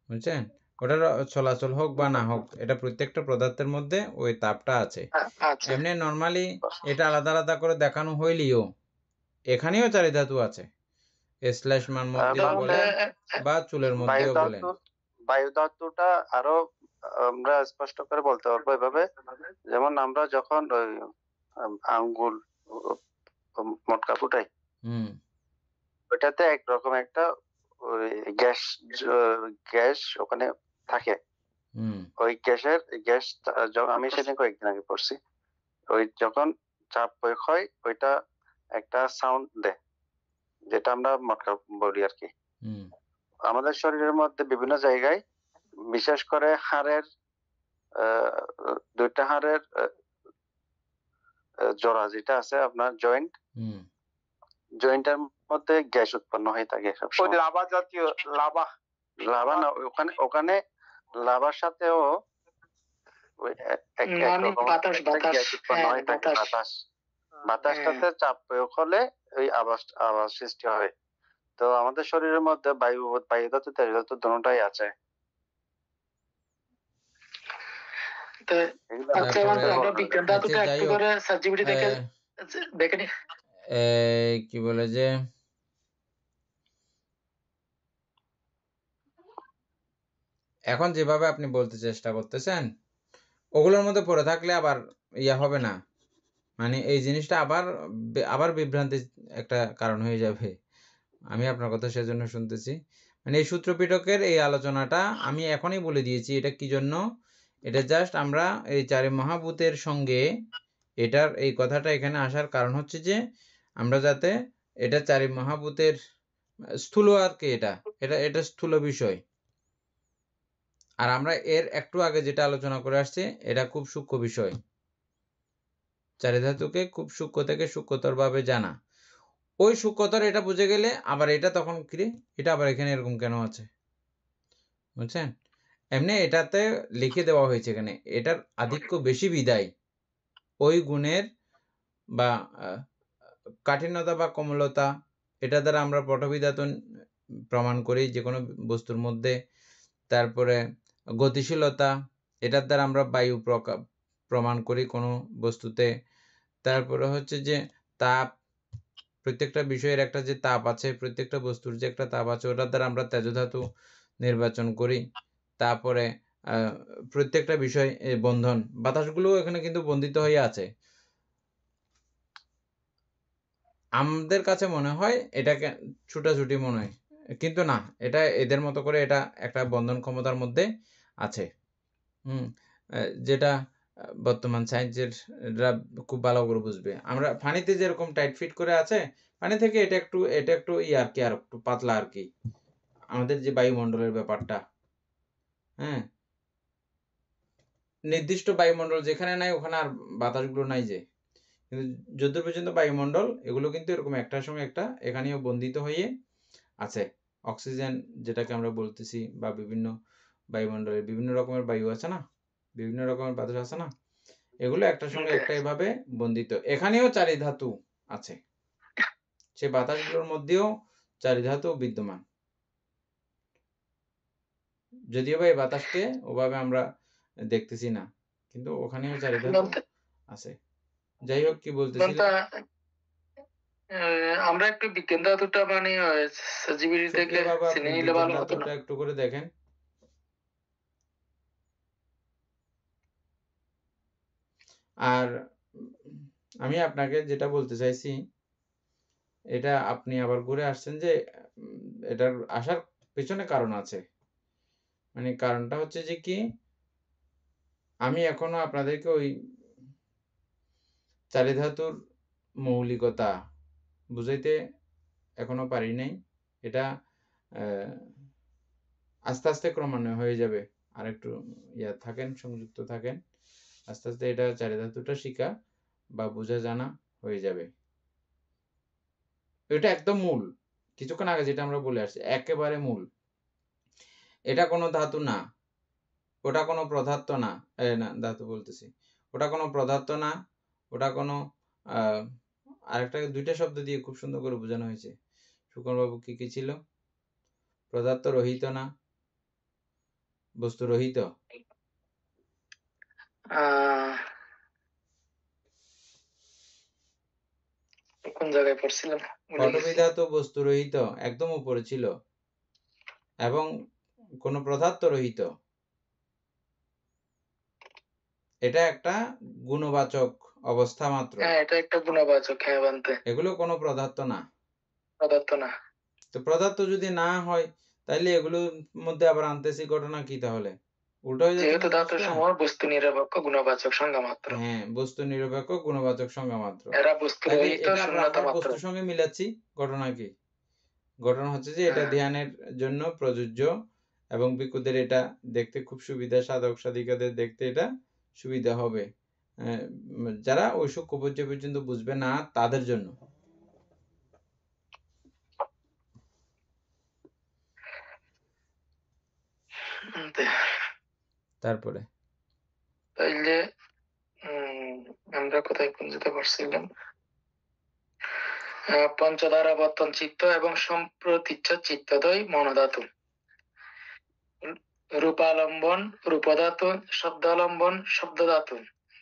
বুঝছেন? ওটার চলাচল হোক বা না হোক, এটা প্রত্যেকটা পদার্থের মধ্যে ওই তাপটা আছে। এমনি নর্মালি এটা আলাদা আলাদা করে দেখানো হইলেও এখানেও চারি ধাতু আছে, মান মধ্যে বলেন বা চুলের মধ্যেও বলেন। বায়ু ধাতুটা আরো আমরা স্পষ্ট করে বলতে পারবো এভাবে, যেমন আমরা যখন ওই আঙ্গুল মটকা ফুটাই, ওইটাতে একরকম একটা গ্যাস ওখানে থাকে। ওই গ্যাস আমি সেদিন কয়েকদিন আগে পড়ছি, ওই যখন চাপ প্রয়োগ হয় ওইটা একটা সাউন্ড দেয়, যেটা আমরা মটকা বলি আর কি। আমাদের শরীরের মধ্যে বিভিন্ন জায়গায়, বিশেষ করে হাড়ের দুইটা হাড়ের জোড়া যেটা আছে আপনার জয়েন্টের মধ্যে গ্যাস উৎপন্ন হয়ে থাকে সবসময়। লাভা জাতীয় লাভা না, ওখানে লাভার সাথেও গ্যাস উৎপন্ন হয়ে থাকে, বাতাসটাতে চাপ প্রয়োগ হলে ওই আওয়াজ সৃষ্টি হয়। তো আমাদের শরীরের মধ্যে বায়ু ধাতু তেজ ধাতু দুটোটাই আছে। কি বলে যে এখন যেভাবে আপনি বলতে চেষ্টা করতেছেন ওগুলোর মধ্যে পড়ে থাকলে আবার ইয়া হবে না, মানে এই জিনিসটা আবার বিভ্রান্তির একটা কারণ হয়ে যাবে। আমি আপনার কথা সেজন্য শুনতেছি, মানে এই সূত্র পিটকের এই আলোচনাটা আমি এখনই বলে দিয়েছি এটা কি জন্য। এটা জাস্ট আমরা এই চারি মহাভূতের সঙ্গে এটার এই কথাটা এখানে আসার কারণ হচ্ছে যে আমরা যাতে এটা চারি মহাভূতের স্থূল আর কি, এটা স্থূল বিষয়। আর আমরা এর একটু আগে যেটা আলোচনা করে আসছি এটা খুব সূক্ষ্ম বিষয়, চারি ধাতুকে খুব সূক্ষ্ম থেকে সূক্ষ্মতর ভাবে জানা। ওই সূক্ষ্মতর এটা বুঝে গেলে আবার এটা তখন কি এটা আবার এখানে এরকম কেন আছে, বুঝছেন? এমনি এটাতে লিখে দেওয়া হয়েছে এখানে এটার আধিক্য বেশি বিদায় ওই গুণের বা কাঠিন্যতা বা কোমলতা এটা দ্বারা আমরা পটবিধাতন প্রমাণ করি যে কোনো বস্তুর মধ্যে। তারপরে গতিশীলতা এটার দ্বারা আমরা বায়ু প্রমাণ করি কোনো বস্তুতে। তারপরে হচ্ছে যে তাপ, প্রত্যেকটা বিষয়ের একটা যে তাপ আছে, প্রত্যেকটা বস্তুর যে একটা তাপ আছে ওটার দ্বারা আমরা তেজ ধাতু নির্বাচন করি। তারপরে প্রত্যেকটা বিষয় বন্ধন, বাতাসগুলো এখানে কিন্তু বন্ধিত হয়ে আছে। আমাদের কাছে মনে হয় এটাকে ছুটাছুটি মনে হয়, কিন্তু না, এটা এদের মতো করে এটা একটা বন্ধন ক্ষমতার মধ্যে আছে। যেটা বর্তমান সায়েন্সের খুব ভালো করে বুঝবে। আমরা পানিতে যেরকম টাইট ফিট করে আছে, পানি থেকে এটা একটু আর কি, আর একটু পাতলা আর কি আমাদের যে বায়ুমণ্ডলের ব্যাপারটা। হ্যাঁ, নির্দিষ্ট বায়ুমণ্ডল যেখানে নাই ওখানে আর বাতাসগুলো নাই যে, কিন্তু যত পর্যন্ত বায়ুমণ্ডল এগুলো কিন্তু এরকম একটার সঙ্গে একটা এখানেও বন্ধিত হয়ে আছে। অক্সিজেন যেটাকে আমরা বলতেছি বা বিভিন্ন বায়ুমণ্ডলের বিভিন্ন রকমের বায়ু আছে না, বিভিন্ন রকমের বাতাস আছে না, এগুলো একটার সঙ্গে একটা এভাবে বন্ধিত। এখানেও চারি ধাতু আছে, সে বাতাসগুলোর মধ্যেও চারি ধাতু বিদ্যমান, যদিও বা এই বাতাসকে ওভাবে আমরা দেখতেছি না, কিন্তু ওখানেও চারি ধাতু আছে। যাই হোক, কি বলতেছিলেন? আমরা একটু বিজ্ঞান ধাতুটা মানে সাজিবিলি থেকে চিনে নিলে ভালো হতো না? একটু করে দেখেন। আর আমি আপনাকে যেটা বলতে চাইছি, এটা আপনি আবার ঘুরে আসছেন যে এটার আসার পেছনে কারণ আছে। মানে কারণটা হচ্ছে যে কি, আমি এখনো আপনাদেরকে ওই চারি ধাতুর মৌলিকতা বুঝাইতে এখনো পারি নাই। এটা আস্তে আস্তে ক্রমান্বয়ে হয়ে যাবে। আর একটু থাকেন, সংযুক্ত থাকেন, আস্তে আস্তে এটা চারি ধাতুটা শিখা বা বোঝা জানা হয়ে যাবে। এটা একদম মূল, কিছুক্ষণ আগে যেটা আমরা বলে আসছি একেবারে মূল। এটা কোনো ধাতু না, ওটা কোনো পদার্থ না, না ধাতু বলতেছি, ওটা কোনো পদার্থ না, ওটা কোনো আরেকটা দুইটা শব্দ দিয়ে খুব সুন্দর করে বোঝানো হয়েছে। সুকনবাবু কি কি ছিল? পদার্থ রহিত না, বস্তু রহিত। কোন জায়গায় পড়ছিলাম? পটবী ধাতু বস্তু রহিত একদম উপরে ছিল, এবং কোনো পদার্থ রহিত। এটা একটা গুণবাচক অবস্থা মাত্র। হ্যাঁ, এটা একটা গুণবাচক। হ্যাঁ বানতে, এগুলো কোনো পদার্থ না। পদার্থ না। তো পদার্থ যদি না হয় তাহলে এগুলোর মধ্যে আবার আনতেছি ঘটনা কি তাহলে? উল্টো হয়ে যাচ্ছে যেহেতু না ধাতু জিনিসটা? সমূহ বস্তু নিরপেক্ষ গুণবাচক সংজ্ঞা মাত্র। হ্যাঁ, বস্তু নিরপেক্ষ গুণবাচক সংজ্ঞা মাত্র। এরা বস্তু তাহলে রহিত এটা শূন্যতা আমরা মাত্র। বস্তুর সঙ্গে মিলাচ্ছি। ঘটনা কি? ঘটনা হচ্ছে যে এটা ধ্যানের জন্য প্রযোজ্য, এবং ভিক্ষুদের এটা দেখতে খুব সুবিধা, সাধক সাধিকাদের দেখতে এটা সুবিধা হবে, যারা ওই সূক্ষ্ম পর্যন্ত বুঝবে না তাদের জন্য। তারপরে তাইলে আমরা কোথায় পৌঁছতে পারছিলাম? পঞ্চধারাবর্তন চিত্ত এবং সম্প্রতিচ্ছ চিত্তদ্বয় মনোধাতু। রূপালম্বন রূপধাতু, শব্দালম্বন শব্দধাতু,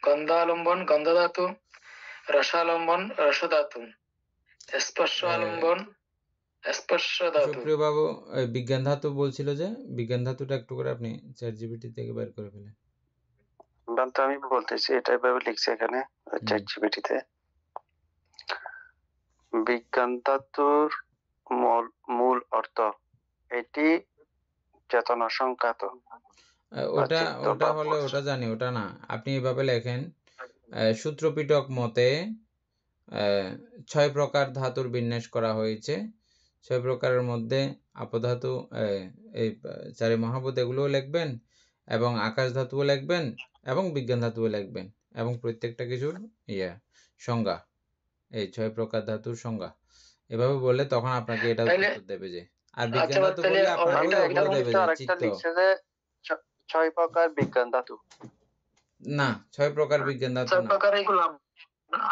গন্ধালম্বন গন্ধধাতু, রসালম্বন রসধাতু, স্পর্শ আলম্বন স্পর্শ ধাতু। সুপ্রিয় বাবু বিজ্ঞান ধাতু বলছিল যে, বিজ্ঞান ধাতুটা একটু করে আপনি চ্যাটজিপিটি থেকে বের করে ফেলেন। তো আমি বলতেছি, এটা এভাবে লিখছি এখানে চ্যাটজিপিটিতে। বিজ্ঞান ধাতুর মূল অর্থ এটি চেতনা সংখ্যাত। ওটা ওটা হলো, ওটা জানি, ওটা না। আপনি এভাবে লেখেন, সূত্রপিটক মতে 6 প্রকার ধাতুর বিন্যাস করা হয়েছে। 6 প্রকারের মধ্যে আপধাতু, এই 4 মহাভূত এগুলোও লিখবেন, এবং আকাশ ধাতুও লিখবেন, এবং বিজ্ঞান ধাতুও লিখবেন, এবং প্রত্যেকটা কিছুর সংজ্ঞা, এই 6 প্রকার ধাতুর সংজ্ঞা এভাবে বললে তখন আপনাকে এটা উত্তর দেবে যে। আর বিজ্ঞান ধাতু বললে আপনাকে বলে দেবে যে চিত্ত। লিখছে যে 6 প্রকার বিজ্ঞান ধাতু। না, 6 প্রকার বিজ্ঞান ধাতু 6 না। প্রকার এগুলো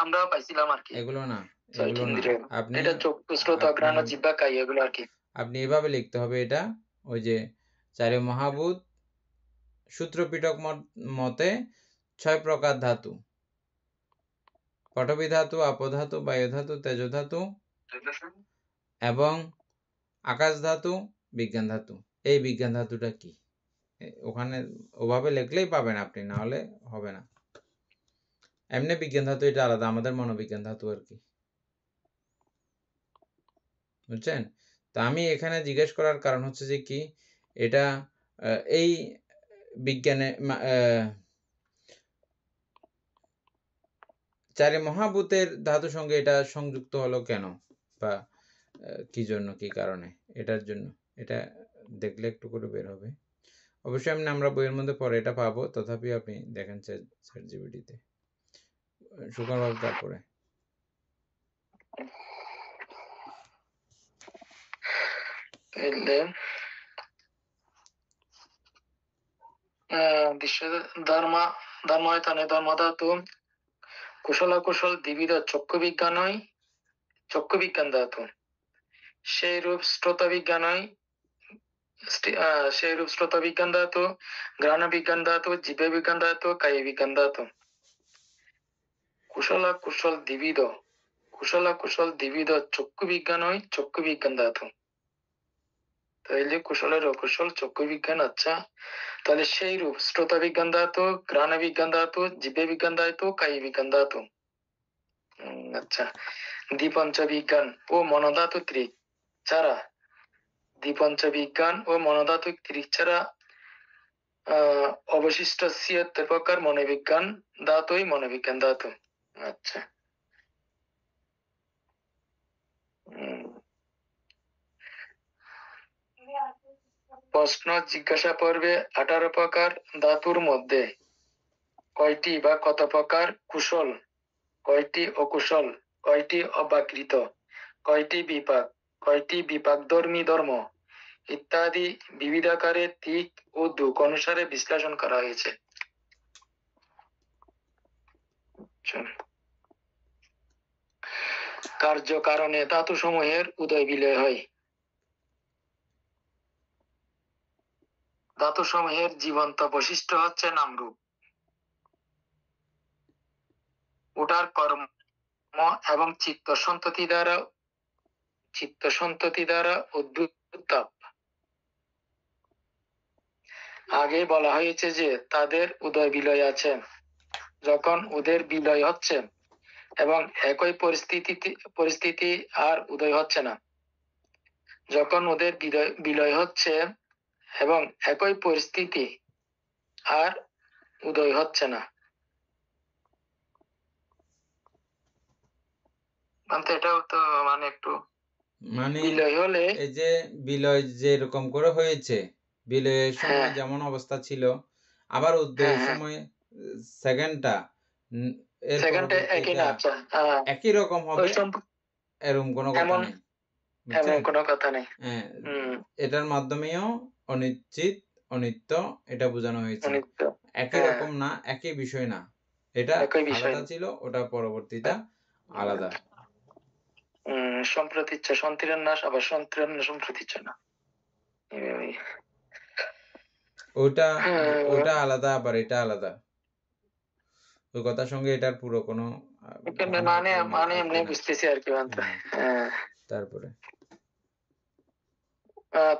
আমরা পাইছিলাম আর কি। এগুলো না, এগুলো না। আপনি এটা চক্ষু শ্রোত ঘ্রাণ জিহ্বা কাই এগুলো আর কি। আপনি এভাবে লিখতে হবে এটা, ওই যে 4 মহাভূত, সূত্রপিটক মতে 6 প্রকার ধাতু: পটবী ধাতু, আপধাতু, বায়ু ধাতু, তেজ ধাতু, এবং আকাশ ধাতু, বিজ্ঞান ধাতু। এই বিজ্ঞান ধাতুটা কি? ওখানে ওভাবে লিখলেই পাবেন আপনি, না হলে হবে না। এমনি বিজ্ঞান ধাতু এটা আলাদা, আমাদের মনোবিজ্ঞান ধাতু আর কি, বুঝছেন? তো আমি এখানে জিজ্ঞেস করার কারণ হচ্ছে যে কি, এটা এই বিজ্ঞানে 4 মহাভূতের ধাতুর সঙ্গে এটা সংযুক্ত হলো কেন, বা কি জন্য, কি কারণে, এটার জন্য এটা দেখলে একটু করে বের হবে। অবশ্যই আমরা বইয়ের মধ্যে পরে এটা পাবো, তথাপি আপনি দেখেন চ্যাটজিপিটিতে। সুকনবাবু তারপরে ধর্মায়তনে ধর্মধাতু, কুশলাকুশল দ্বিবিধ চক্ষু বিজ্ঞানই চক্ষু বিজ্ঞান ধাতু। সেই রূপ স্রোত বিজ্ঞানই সেই রূপ স্রোত বিজ্ঞান ধাতু, ঘ্রাণ বিজ্ঞান ধাতু, জীব বিজ্ঞান ধাতু, কায় বিজ্ঞান ধাতু। কুশলাকুশল দ্বিবিধ চক্ষু বিজ্ঞানই চক্ষু বিজ্ঞান ধাতু। তাইলে কুশলের অকুশল চক্ষু বিজ্ঞান। আচ্ছা, তাহলে সেই রূপ শ্রোত বিজ্ঞান ধাতু, ঘ্রাণ বিজ্ঞান ধাতু, জীব বিজ্ঞান ধাতু, কায় বিজ্ঞান ধাতু। আচ্ছা, দ্বিপঞ্চ বিজ্ঞান ও মনোধাতু ত্রিক ছাড়া, দ্বিপঞ্চ বিজ্ঞান ও মনোধাতু ত্রিক ছাড়া অবশিষ্ট 76 প্রকার মনোবিজ্ঞান ধাতুই মনোবিজ্ঞান ধাতু। আচ্ছা, প্রশ্ন জিজ্ঞাসা পর্বে 18 প্রকার ধাতুর মধ্যে কয়টি বা কত প্রকার কুশল, কয়টি অকুশল, কয়টি অব্যাকৃত, কয়টি বিপাক, কয়টি বিপাকধর্মী ধর্ম ইত্যাদি বিবিধাকারে তিক ও দুঃখ অনুসারে বিশ্লেষণ করা হয়েছে। কার্য কারণে ধাতু সমূহের উদয় বিলয় হয়। ধাতু সমূহের জীবন্ত বৈশিষ্ট্য হচ্ছে নামরূপ। ওটার কর্ম এবং চিত্ত সন্ততি দ্বারা উদ্ভূত তাপ। আগে বলা হয়েছে যে তাদের উদয় বিলয় আছে। যখন ওদের বিলয় হচ্ছে এবং একই পরিস্থিতি আর উদয় হচ্ছে না, যখন ওদের বিলয় হচ্ছে এবং একই পরিস্থিতি আর উদয় হচ্ছে না, এটাও তো মানে একটু মানে বিলয় হলে এই যে বিলয় যেরকম করে হয়েছে, বিলয়ের সময় যেমন অবস্থা ছিল, আবার উদয়ের সময় সেকেন্ডটা একই রকম হবে, এরকম কোনো কথা নেই। কোনো কথা নেই। এটার মাধ্যমেও অনিশ্চিত অনিত্য এটা বোঝানো হয়েছে। একই রকম না, একই বিষয় না, এটা আলাদা ছিল, ওটা পরবর্তীটা আলাদা। সম্প্রতিচ্ছা সন্তিরের নাশ, আবার সন্তিরের সম্প্রতিচ্ছা না, ওটা আলাদা, আবার এটা আলাদা। ওই কথার সঙ্গে এটার পুরো কোনো মানে এমনি বুঝতেছি আর কি। তারপরে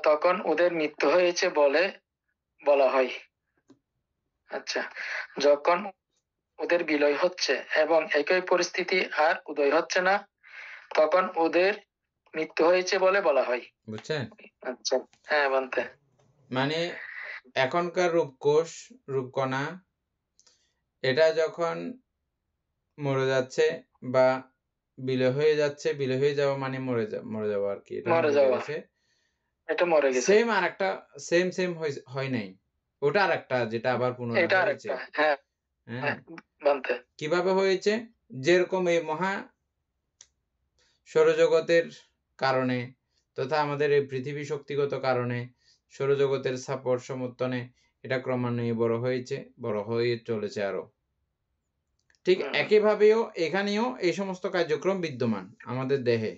তখন ওদের মৃত্যু হয়েছে বলা হয়। আচ্ছা, যখন ওদের বিলয় হচ্ছে এবং একই পরিস্থিতি আর উদয় হচ্ছে না, তখন ওদের মৃত্যু হয়েছে বলা হয়। বুঝছেন? আচ্ছা, বলতে মানে এখনকার রূপকোষ, রূপকণা, এটা যখন মরে যাচ্ছে বা বিলয় হয়ে যাচ্ছে, বিলয় হয়ে যাওয়া মানে মরে যাওয়া আর কি, এটা মরে গেছে। সেম আর একটা সেম হয় নাই, ওটা আর একটা যেটা আবার পুনরায় হয়েছে। কিভাবে হয়েছে? যেরকম এই মহা সৌরজগতের কারণে তথা আমাদের এই পৃথিবী শক্তিগত কারণে সৌরজগতের সাপোর্ট সমর্থনে এটা ক্রমান্বয়ে বড় হয়েছে, বড় হয়ে চলেছে আরো। ঠিক একইভাবেও এখানেও এই সমস্ত কার্যক্রম বিদ্যমান আমাদের দেহে,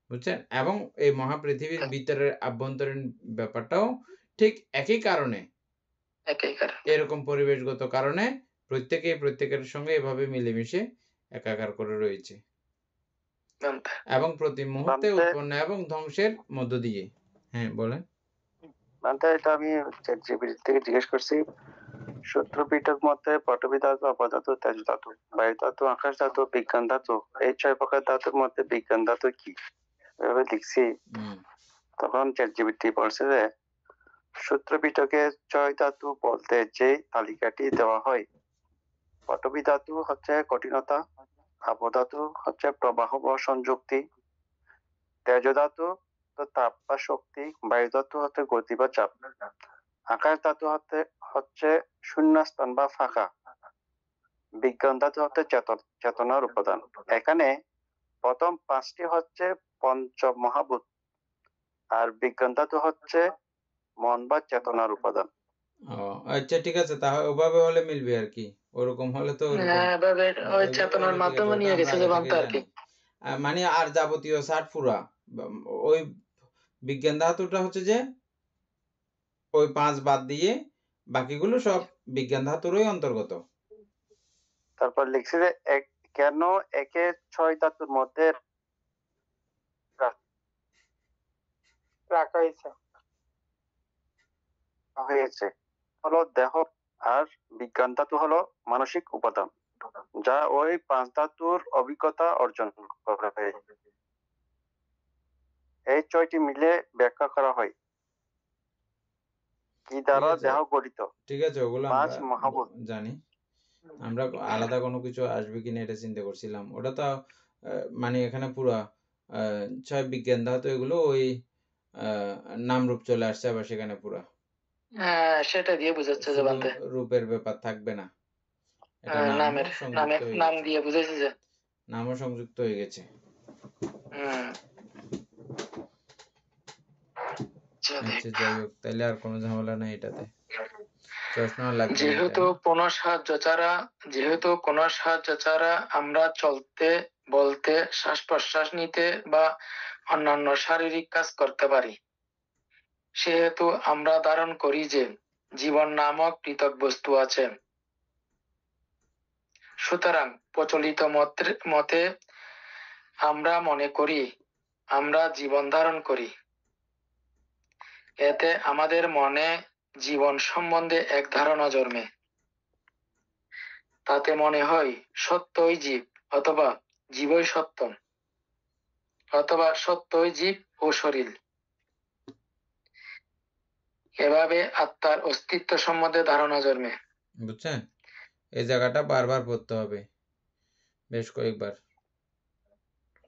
বুঝছেন? এবং এই মহাপৃথিবীর ভিতরের আভ্যন্তরীণ ব্যাপারটাও ঠিক একই কারণে, এরকম পরিবেশগত কারণে প্রত্যেকের সঙ্গে এভাবে মিলেমিশে একাকার করে রয়েছে এবং প্রতি মুহূর্তে উৎপন্ন এবং ধ্বংসের মধ্য দিয়ে। হ্যাঁ বলেন। এটা আমি চ্যাটজিপিটি থেকে জিজ্ঞেস করছি। সূত্রপিটক মতে পটভি ধাতু, অপধাতু, তেজ ধাতু, বায়ু ধাতু, আকাশ ধাতু, বিজ্ঞান ধাতু, এই 6 প্রকার ধাতুর মধ্যে বিজ্ঞান ধাতু কি? এভাবে লিখছি। তখন চ্যাটজিপিটি বলছে যে সূত্রপিটকে 6 ধাতু বলতে যে তালিকাটি দেওয়া হয়, পটভি ধাতু হচ্ছে কঠিনতা, আপধাতু হচ্ছে প্রবাহ বা সংযুক্তি, তেজ ধাতু তাপ বা শক্তি, বায়ু ধাতু হচ্ছে গতি বা চাপ, আকাশ ধাতু হচ্ছে শূন্যস্থান বা ফাঁকা, বিজ্ঞান ধাতু হচ্ছে চেতনার উপাদান। এখানে প্রথম 5টি হচ্ছে পঞ্চ মহাভূত আর বিজ্ঞান ধাতু হচ্ছে মন বা চেতনার উপাদান। আচ্ছা ঠিক আছে, তাহলে ওভাবে হলে মিলবে আর কি, ওরকম হলে তো ওই চেতনার মাধ্যমে নিয়ে গেছে যে বানতে আর কি। মানে আর যাবতীয় ষাট পুরা ওই বিজ্ঞান ধাতুটা হচ্ছে যে ওই 5 বাদ দিয়ে বাকিগুলো সব বিজ্ঞান ধাতুরই অন্তর্গত। তারপর লিখছি যে কেন একে 6 ধাতুর মধ্যে রাখা হয়েছে হলো দেহ, আর বিজ্ঞান ধাতু হলো মানসিক উপাদান যা ওই 5 ধাতুর অভিজ্ঞতা অর্জন করে। এই 6টি মিলে ব্যাখ্যা করা হয় কি দ্বারা দেহ গঠিত। ঠিক আছে, ওগুলো আমরা জানি, আমরা আলাদা কোনো কিছু আসবে কিনা এটা চিন্তা করছিলাম। ওটা তো মানে এখানে পুরা 6 বিজ্ঞান ধাতু এগুলো ওই নামরূপ চলে আসছে আবার সেখানে পুরা। সেটা দিয়ে বুঝাচ্ছে যে বানতে রূপের ব্যাপার থাকবে না, এটা নাম দিয়ে বুঝাইছে যে নামও সংযুক্ত হয়ে গেছে। আচ্ছা যাই হোক, তাহলে আর কোনো ঝামেলা নাই এটাতে। চশমা লাগবে না, যেহেতু তাই না? কোনো সাহায্য ছাড়া আমরা চলতে, বলতে, শ্বাস প্রশ্বাস নিতে বা অন্যান্য শারীরিক কাজ করতে পারি, সেহেতু আমরা ধারণ করি যে জীবন নামক পৃথক বস্তু আছে। সুতরাং প্রচলিত মতে আমরা মনে করি আমরা জীবন ধারণ করি। এতে আমাদের মনে জীবন সম্বন্ধে এক ধারণা জন্মে। তাতে মনে হয় সত্যই জীব, অথবা জীবই সত্য, অথবা সত্যই জীব ও শরীর। এভাবে আত্মার অস্তিত্ব সম্বন্ধে ধারণা জন্মে। বুঝছেন? এই জায়গাটা বারবার পড়তে হবে, বেশ কয়েকবার।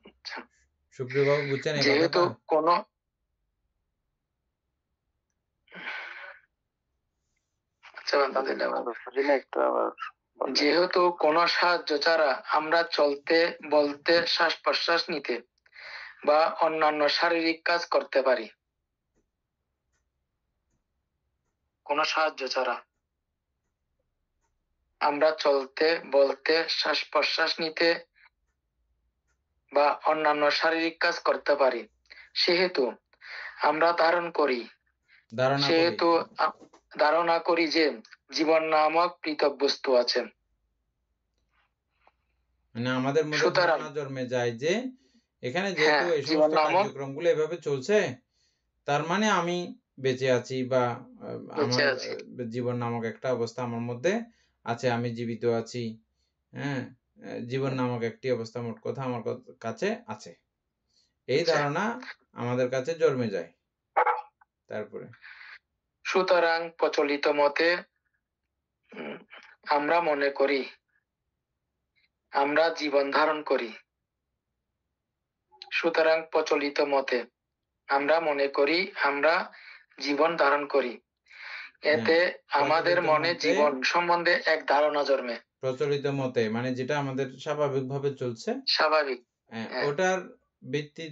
আচ্ছা। সুপ্রিয় বাবু, বুঝছেন এই যেহেতু কথাটা? কোনো আচ্ছা বান্ধব, ধন্যবাদ। বুঝি না, একটু আবার বলবেন? যেহেতু কোনো সাহায্য ছাড়া আমরা চলতে, বলতে, শ্বাস প্রশ্বাস নিতে বা অন্যান্য শারীরিক কাজ করতে পারি, কোনো সাহায্য ছাড়া আমরা চলতে, বলতে, শ্বাস প্রশ্বাস নিতে বা অন্যান্য শারীরিক কাজ করতে পারি, সেহেতু আমরা ধারণা করি যে জীবন নামক পৃথক বস্তু আছে। মানে আমাদের মধ্যে সুতরাং ধারণা জন্মে যায় যে এখানে যেহেতু এই জীবন সমস্ত নামক কার্যক্রমগুলো এভাবে চলছে, তার মানে আমি বেঁচে আছি, বা বেঁচে আমার আছে। জীবন নামক একটা অবস্থা আমার মধ্যে আছে, আমি জীবিত আছি। হ্যাঁ, জীবন নামক একটি অবস্থা মোট কথা আমার কাছে আছে, এই ধারণা আমাদের কাছে জন্মে যায়। তারপরে সুতরাং প্রচলিত মতে আমরা মনে করি আমরা জীবন ধারণ করি। সুতরাং প্রচলিত মতে আমরা মনে করি আমরা জীবন ধারণ করি। এতে আমাদের প্রচলিত মনে মতে, জীবন সম্বন্ধে এক ধারণা জন্মে। প্রচলিত মতে মানে যেটা আমাদের স্বাভাবিকভাবে চলছে, স্বাভাবিক, ওটার ভিত্তি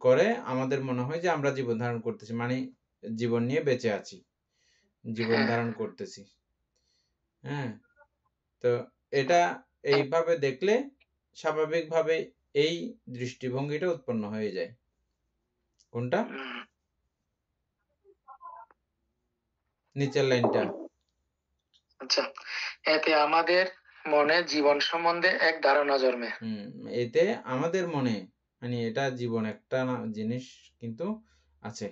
করে আমাদের মনে হয় যে আমরা জীবন ধারণ করতেছি, মানে জীবন নিয়ে বেঁচে আছি, জীবন ধারণ করতেছি। হ্যাঁ, তো এটা এইভাবে দেখলে স্বাভাবিকভাবে এই দৃষ্টিভঙ্গিটা উৎপন্ন হয়ে যায়। কোনটা? নিচের লাইনটা। আচ্ছা, এতে আমাদের মনে জীবন সম্বন্ধে এক ধারণা জন্মে। এতে আমাদের মনে, মানে এটা জীবন একটা জিনিস কিন্তু আছে,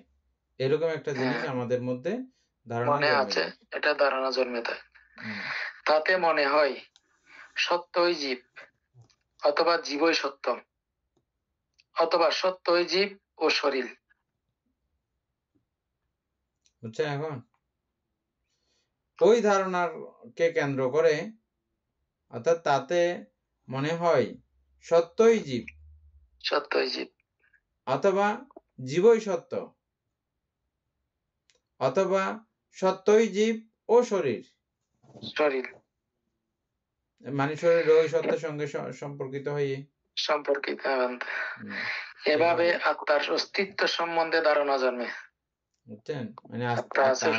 এরকম একটা জিনিস আমাদের মধ্যে ধারণা মনে জন্মে আছে, যায়। এটা ধারণা জন্মে যায়। তাতে মনে হয় সত্যই জীব, অথবা জীবই সত্য, অথবা সত্যই জীব ও শরীর। বুঝছেন? এখন ওই ধারণাকে কেন্দ্র করে, অর্থাৎ তাতে মনে হয় সত্যই জীব, সত্যই জীব, অথবা জীবই সত্য, অথবা সত্যই জীব ও শরীর, শরীর মানে শরীর ওই সত্যের সঙ্গে সম্পর্কিত হয়ে সম্পর্কিত। এভাবে আত্মার অস্তিত্ব সম্বন্ধে ধারণা জন্মে। বুঝছেন? মানে আত্মা আছে,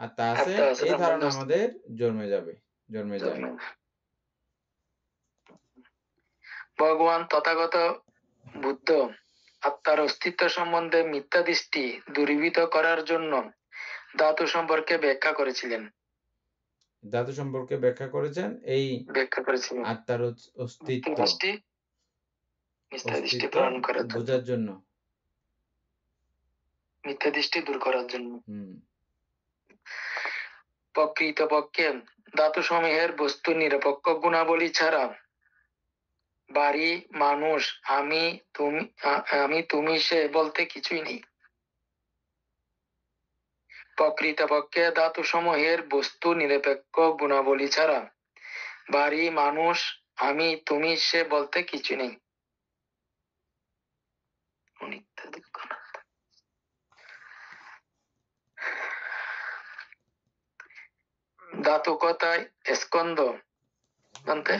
আত্মা আছে, এই ধারণা আমাদের জন্মে যায়। ভগবান তথাগত বুদ্ধ আত্মার অস্তিত্ব সম্বন্ধে মিথ্যা দৃষ্টি দূরীভূত করার জন্য ধাতু সম্পর্কে ব্যাখ্যা করেছিলেন। ধাতু সম্পর্কে ব্যাখ্যা করেছেন এই আত্মার অস্তিত্ব বোঝার জন্য, মিথ্যা দৃষ্টি দূর করার জন্য। প্রকৃতপক্ষে ধাতু সমূহের বস্তু নিরপেক্ষ গুণাবলী ছাড়া বাড়ি, মানুষ, আমি তুমি সে বলতে কিছুই নেই। প্রকৃতপক্ষে ধাতু সমূহের বস্তু নিরপেক্ষ গুণাবলী ছাড়া বাড়ি, মানুষ, আমি তুমি সে বলতে কিছু নেই। ধাতু কথায় স্কন্ধ বলতে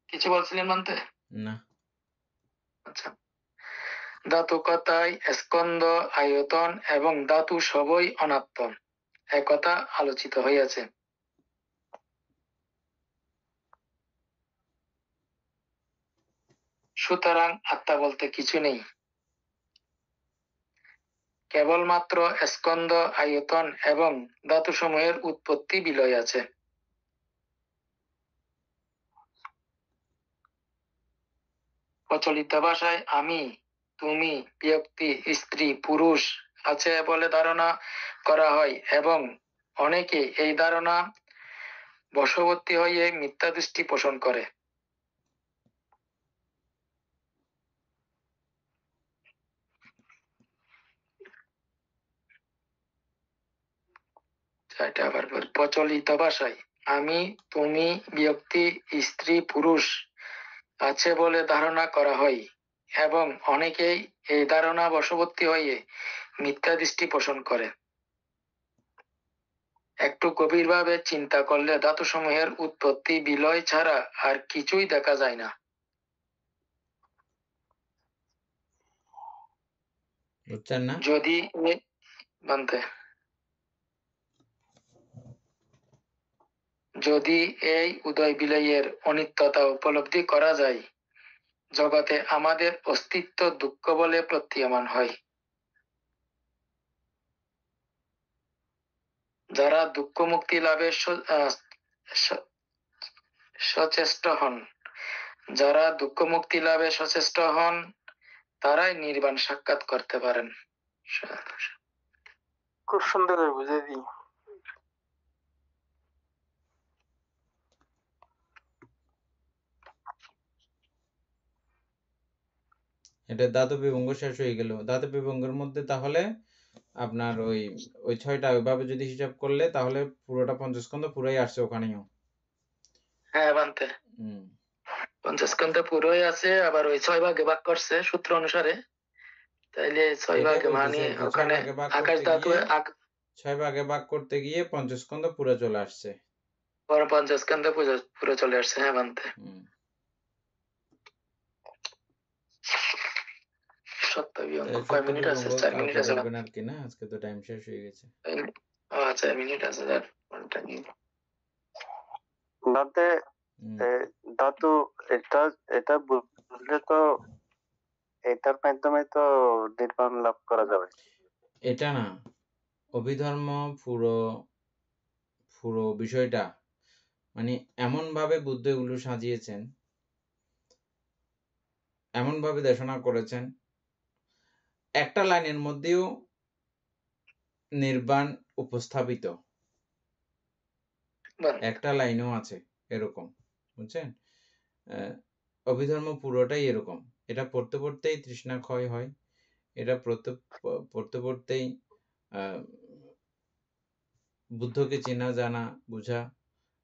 কিছু বলছিলেন মানতে? না। আচ্ছা, ধাতুকতায় স্কন্ধ, আয়তন এবং ধাতু সবই অনাত্ম, একথা আলোচিত হইয়াছে। সুতরাং আত্মা বলতে কিছু নেই, কেবলমাত্র স্কন্ধ, আয়তন এবং ধাতুসমূহের উৎপত্তি বিলয় আছে। প্রচলিত ভাষায় আমি, তুমি, ব্যক্তি, স্ত্রী, পুরুষ আছে বলে ধারণা করা হয় এবং অনেকে এই ধারণা বশবর্তী হয়ে মিথ্যা দৃষ্টি পোষণ করে। এটা আবার প্রচলিত ভাষায় আমি, তুমি, ব্যক্তি, স্ত্রী, পুরুষ আছে বলে ধারণা করা হয় এবং অনেকেই এই ধারণা বশবর্তী হয়ে মিথ্যা দৃষ্টি পোষণ করে। একটু গভীরভাবে চিন্তা করলে ধাতুসমূহের উৎপত্তি বিলয় ছাড়া আর কিছুই দেখা যায় না। বুঝছেন না? যদি বানতে যদি এই উদয় বিলয়ের অনিত্যতা উপলব্ধি করা যায়, জগতে আমাদের অস্তিত্ব দুঃখ বলে প্রতীয়মান হয়। যারা দুঃখ মুক্তি লাভে সচেষ্ট হন, যারা দুঃখ মুক্তি লাভে সচেষ্ট হন, তারাই নির্বাণ সাক্ষাৎ করতে পারেন। খুব সুন্দর করে বুঝিয়ে দিই। এটা ধাতু বিভঙ্গ শেষ হয়ে গেল। ধাতু বিভঙ্গের মধ্যে তাহলে আপনার ওই 6টা ওইভাবে যদি হিসাব করলে তাহলে পুরোটা পঞ্চস্কন্ধ পুরোই আসছে ওখানেও। হ্যাঁ বানতে পঞ্চস্কন্ধে পুরোই আছে, আবার ওই 6 ভাগে ভাগ করছে সূত্র অনুসারে। তাইলে 6 ভাগে মানে ওখানে আকাশ ধাতু 6 ভাগে ভাগ করতে গিয়ে পঞ্চস্কন্ধ পুরো চলে আসছে। পরে পঞ্চস্কন্ধে পুরো চলে আসছে। হ্যাঁ বানতে কয় মিনিট আছে? 4 মিনিট আছে আর কি না, আজকে তো টাইম শেষ হয়ে গেছে। 4 মিনিট আছে। ধাতু এটা বুঝলে তো এটার মাধ্যমে তো নির্বাণ লাভ করা যাবে। এটা না, অভিধর্ম পুরো বিষয়টা মানে এমন ভাবে বুদ্ধ এগুলো সাজিয়েছেন, এমন ভাবে দেশনা করেছেন, একটা লাইনের মধ্যেও নির্বাণ উপস্থাপিত, একটা লাইনও আছে এরকম, বুঝছেন? অভিধর্ম পুরোটাই এরকম। এটা পড়তে পড়তেই তৃষ্ণা ক্ষয় হয়, এটা পড়তে পড়তেই বুদ্ধকে চেনা জানা বুঝা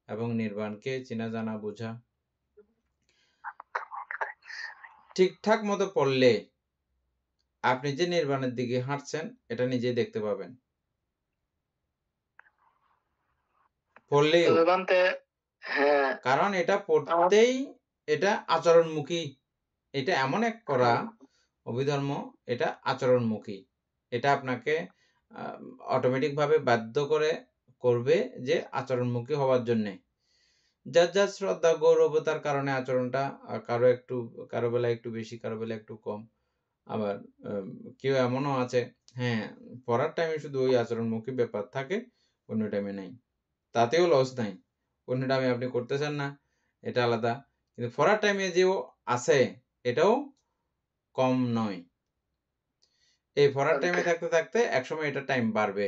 এবং নির্বাণকে চেনা জানা বুঝা ঠিকঠাক মতো পড়লে আপনি যে নির্বাণের দিকে হাঁটছেন এটা নিজেই দেখতে পাবেন। পড়লেও, কারণ এটা পড়তেই এটা আচরণমুখী, এটা এমন এক পড়া অভিধর্ম, এটা আচরণমুখী, এটা আপনাকে অটোমেটিক ভাবে বাধ্য করবে যে আচরণমুখী হওয়ার জন্যে। যার যার শ্রদ্ধা গৌরবতার কারণে আচরণটা কারো বেলায় একটু বেশি, কারো বেলায় একটু কম। আবার কেউ এমনও আছে, হ্যাঁ পড়ার টাইমে শুধু ওই আচরণমুখী ব্যাপার থাকে, অন্য টাইমে নাই, তাতেও লস নাই। অন্য টাইমে আপনি করতেছেন না, এটা আলাদা, কিন্তু পড়ার টাইমে যেও আছে এটাও কম নয়। এই পড়ার টাইমে থাকতে থাকতে একসময় এটা টাইম বাড়বে,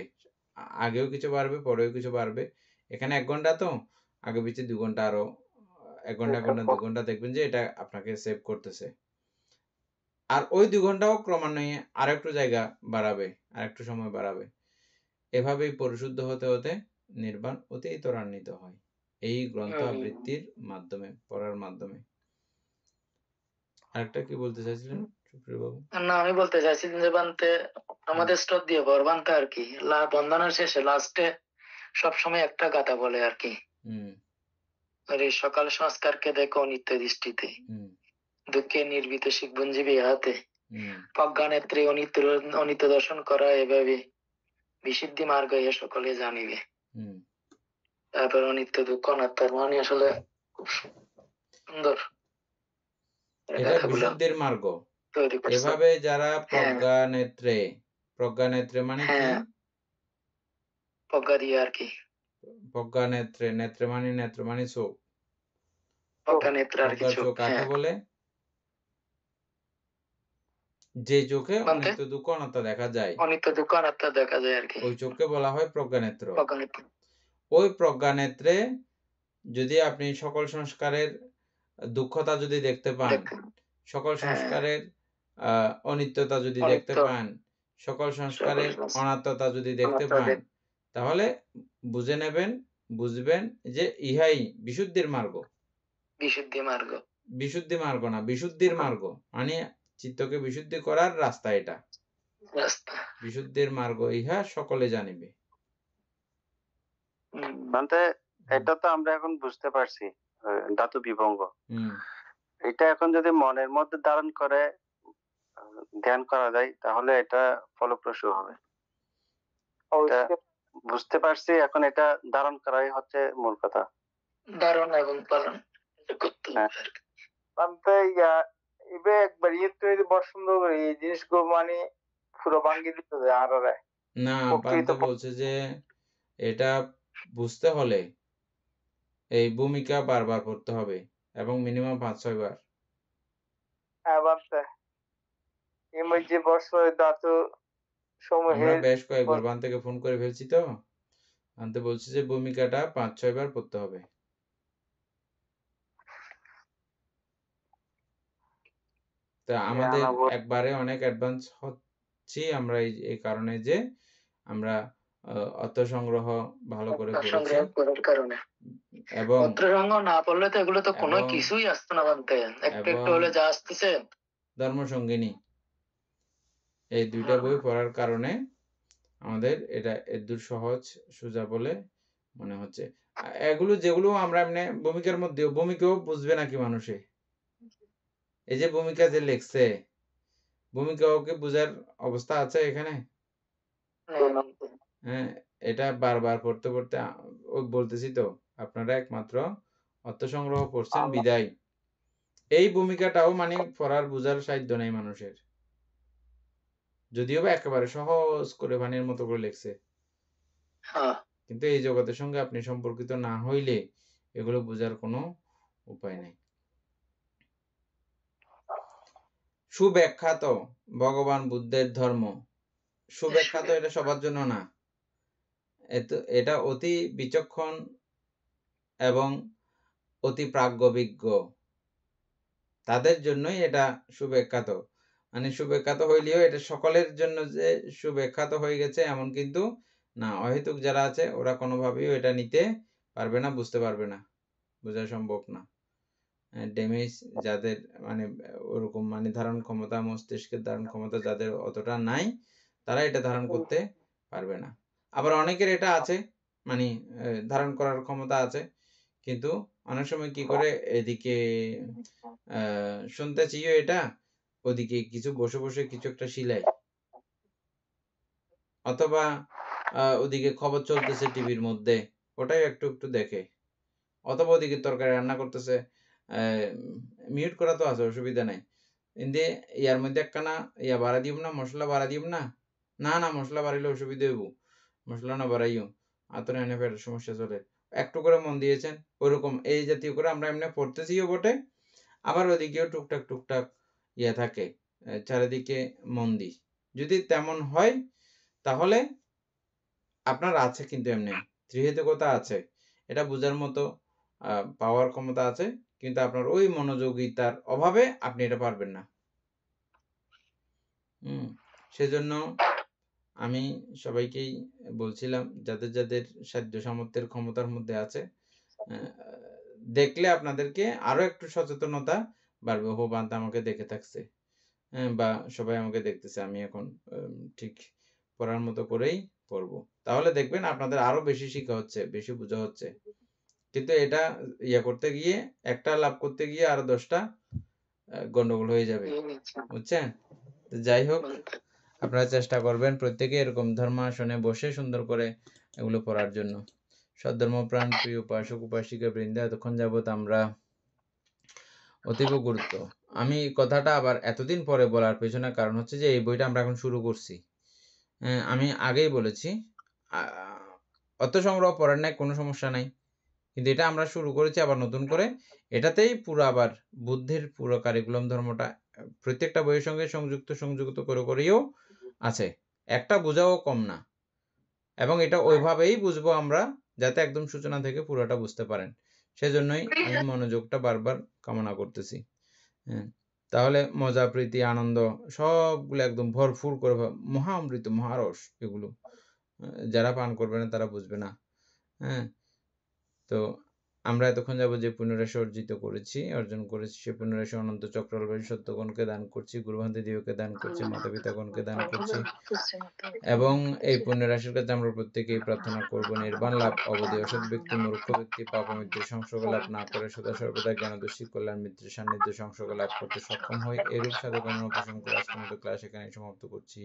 আগেও কিছু বাড়বে, পরেও কিছু বাড়বে। এখানে 1 ঘন্টা, তো আগে পিছিয়ে 2 ঘন্টা, আরো 1 ঘন্টা 2 ঘন্টা দেখবেন যে এটা আপনাকে সেভ করতেছে। আর ওই 2 ঘন্টাও ক্রমান্বয়ে আরেকটু জায়গা বাড়াবে, আরেকটু সময় বাড়াবে। এভাবেই পরিশুদ্ধ হতে হতে নির্বাণ অতি ত্বরান্বিত হয় এই গ্রন্থ আবৃত্তির মাধ্যমে, পড়ার মাধ্যমে। আরেকটা কি বলতে চাইছিলেন সুপ্রিয় বাবু? না, আমি বলতে চাইছিলাম যে বানতে আমাদের শ্রদ্ধেয় বরবানতে আর কি বন্দনার শেষে লাস্টে সবসময় একটা কথা বলে আর কি, সকাল সংস্কারকে দেখো নিত্য দৃষ্টিতে, দুঃখে নির্ভীত শিখবঞ্জীবী হাতে, প্রজ্ঞানেত্রে অনিত্য দর্শন করা এভাবে বিশুদ্ধি মার্গ ইহা সকলে জানিবে। তারপর অনিত্য দুঃখ অনাত্মার মানে আসলে খুব সুন্দর এটা বিশুদ্ধির মার্গ। এভাবে যারা প্রজ্ঞানেত্রে মানে কি? প্রজ্ঞা দিয়ে আর কি, প্রজ্ঞানেত্রে, নেত্রে মানে চোখ। প্রজ্ঞানেত্রে আর কি চোখ কাকে বলে? যে চোখে অনিত্য দুঃখ অনাত্মা দেখা যায়, অনিত্য দুঃখ অনাত্মা দেখা যায় আর কি, ওই চোখকে বলা হয় প্রজ্ঞানেত্র। ওই প্রজ্ঞানেত্রে যদি আপনি সকল সংস্কারের দুঃখতা যদি দেখতে পান, সকল সংস্কারের অনিত্যতা যদি দেখতে পান, সকল সংস্কারের অনাত্মতা যদি দেখতে পান, তাহলে বুঝবেন যে ইহাই বিশুদ্ধির মার্গ। বিশুদ্ধি মার্গ না, বিশুদ্ধির মার্গ মানে চিত্তকে বিশুদ্ধি করার রাস্তা। এটা বিশুদ্ধির মার্গ, ইহা সকলে জানিবে। এটা তো আমরা এখন বুঝতে পারছি ধাতু বিভঙ্গ। এটা এখন যদি মনের মধ্যে ধারণ করে ধ্যান করা যায় তাহলে এটা ফলপ্রসূ হবে। বুঝতে পারছি, এখন এটা ধারণ করাই হচ্ছে মূল কথা। ধারণ এবং পালন করতে হবে। একবার পছন্দ করি এই জিনিসগুলো মানে পুরো ভাঙ্গি দিতে আর না, পান্তে বলছে যে এটা বুঝতে হলে এই ভূমিকা বারবার পড়তে হবে এবং মিনিমাম 5-6 বার। আমরা বেশ কয়েকবার বান থেকে ফোন করে ফেলছি, তো আনতে বলছি যে ভূমিকাটা 5-6 বার পড়তে হবে। তা আমাদের একবারে অনেক অ্যাডভান্স হচ্ছি আমরা এই কারণে যে আমরা অর্থ সংগ্রহ ভালো করে করেছি এবং অর্থ সংগ্রহ না পড়লে তো এগুলো তো কোনো কিছুই আসতো না বানতে, একটু একটু হলে যা আসতেছে। ধর্মসঙ্গিনী এই দুইটা বই পড়ার কারণে আমাদের এটা এদূর সহজ সোজা বলে মনে হচ্ছে। এগুলো যেগুলো আমরা এমনি ভূমিকার মধ্যে, ভূমিকাও বুঝবে নাকি মানুষে? এই যে ভূমিকা যে লেখছে, ভূমিকাও কি বুঝার অবস্থা আছে এখানে? হ্যাঁ, এটা বারবার পড়তে পড়তে বলতেছি তো, আপনারা একমাত্র অর্থ সংগ্রহ করছেন বিদায় এই ভূমিকাটাও মানে পড়ার বুঝার সাধ্য নেই মানুষের, যদিও বা একেবারে সহজ করে বাণীর মতো করে লেখছে, কিন্তু এই জগতের সঙ্গে আপনি সম্পর্কিত না হইলে এগুলো বুঝার কোনো উপায় নেই। সুব্যাখ্যাত ভগবান বুদ্ধের ধর্ম, সুব্যাখ্যাত এটা সবার জন্য না, এটা অতি বিচক্ষণ এবং অতি প্রাজ্ঞবিজ্ঞ তাদের জন্যই এটা সুব্যাখ্যাত। মানে সুব্যাখ্যাত হইলেও এটা সকলের জন্য যে সুব্যাখ্যাত হয়ে গেছে এমন কিন্তু না। অহেতুক যারা আছে ওরা কোনোভাবেই এটা নিতে পারবে না, বুঝতে পারবে না, বোঝা সম্ভব না। ড্যামেজ যাদের মানে ওরকম মানে ধারণ ক্ষমতা, মস্তিষ্কের ধারণ ক্ষমতা যাদের অতটা নাই, তারা এটা ধারণ করতে পারবে না। আবার অনেকের এটা আছে, মানে ধারণ করার ক্ষমতা আছে, কিন্তু অনেক সময় কি করে এদিকে শুনতে চাইও এটা, ওদিকে কিছু বসে বসে কিছু একটা শিলাই, অথবা ওদিকে খবর চলতেছে টিভির মধ্যে, ওটাই একটু একটু দেখে, অথবা ওদিকে তরকারি রান্না করতেছে, মিউট করা তো আছে, অসুবিধা নাই, কিন্তু ইয়ার মধ্যে একখানা ইয়া বাড়া দিব না, মশলা বাড়া দিব না, না না মশলা বাড়াইলে অসুবিধা হইব, মশলা না বাড়াইও, আতর এনে পেটের সমস্যা চলে, একটু করে মন দিয়েছেন। ওইরকম এই জাতীয় করে আমরা এমনি পড়তেছিও বটে, আবার ওদিকেও টুকটাক টুকটাক ইয়ে থাকে, চারিদিকে মন দিই। যদি তেমন হয় তাহলে আপনার আছে, কিন্তু এমনি ত্রিহেতুকতা আছে, এটা বোঝার মতো পাওয়ার ক্ষমতা আছে, কিন্তু আপনার ওই মনোযোগিতার অভাবে আপনি এটা পারবেন না। সেজন্য আমি সবাইকেই বলছিলাম, যাদের যাদের সাধ্য সামর্থ্যের ক্ষমতার মধ্যে আছে, দেখলে আপনাদেরকে আরো একটু সচেতনতা বাড়বে। ও বান্দা আমাকে দেখে থাকছে, বা সবাই আমাকে দেখতেছে, আমি এখন ঠিক পড়ার মতো করেই পড়বো, তাহলে দেখবেন আপনাদের আরো বেশি শিক্ষা হচ্ছে, বেশি বোঝা হচ্ছে। কিন্তু এটা ইয়া করতে গিয়ে, একটা লাভ করতে গিয়ে আরো 10টা গন্ডগোল হয়ে যাবে, বুঝছেন? তো যাই হোক, আপনারা চেষ্টা করবেন প্রত্যেকে এরকম ধর্মাসনে বসে সুন্দর করে এগুলো পড়ার জন্য। সদ্ধর্মপ্রাণ প্রিয় উপাসক উপাসিকা বৃন্দা, এতক্ষণ যাবত আমরা অতীব গুরুত্ব, আমি কথাটা আবার এতদিন পরে বলার পেছনে কারণ হচ্ছে যে এই বইটা আমরা এখন শুরু করছি। আমি আগেই বলেছি অত সংগ্রহ পড়ার নাই, কোনো সমস্যা নাই, কিন্তু এটা আমরা শুরু করেছি আবার নতুন করে। এটাতেই পুরো আবার বুদ্ধির পুরো কারিকুলাম ধর্মটা প্রত্যেকটা বইয়ের সঙ্গে সংযুক্ত করেও আছে, একটা বোঝাও কম না। এবং এটা ওইভাবেই বুঝবো আমরা যাতে একদম সূচনা থেকে পুরোটা বুঝতে পারেন, সেজন্যই আমি মনোযোগটা বারবার কামনা করতেছি। তাহলে মজা, প্রীতি, আনন্দ সবগুলো একদম ভরপুর করে, মহা অমৃত, মহারস, এগুলো যারা পান করবে না তারা বুঝবে না। তো আমরা এতক্ষণ যাব যে পুনরাশি অর্জন করেছি, সে পুনরাশি অনন্ত চক্রবালী সত্যগণকে দান করছি, গুরুভান্তি দিবকে দান করছি, মাতা পিতাগণকে দান করছি, এবং এই পুণ্যরাশির কাছে আমরা প্রত্যেকেই প্রার্থনা করব নির্বাণ লাভ, অবধি অসৎ ব্যক্তি, মূর্খ ব্যক্তি পাপ মৃত্যুর সংসর্গ লাভ না করে সদা সর্বদা জ্ঞানদর্শী কল্যাণ মিত্রের সান্নিধ্য সংসর্গ লাভ করতে সক্ষম হয়, এরূপ সাধকামনা পোষণ করে আজকের মতো ক্লাস এখানে সমাপ্ত করছি।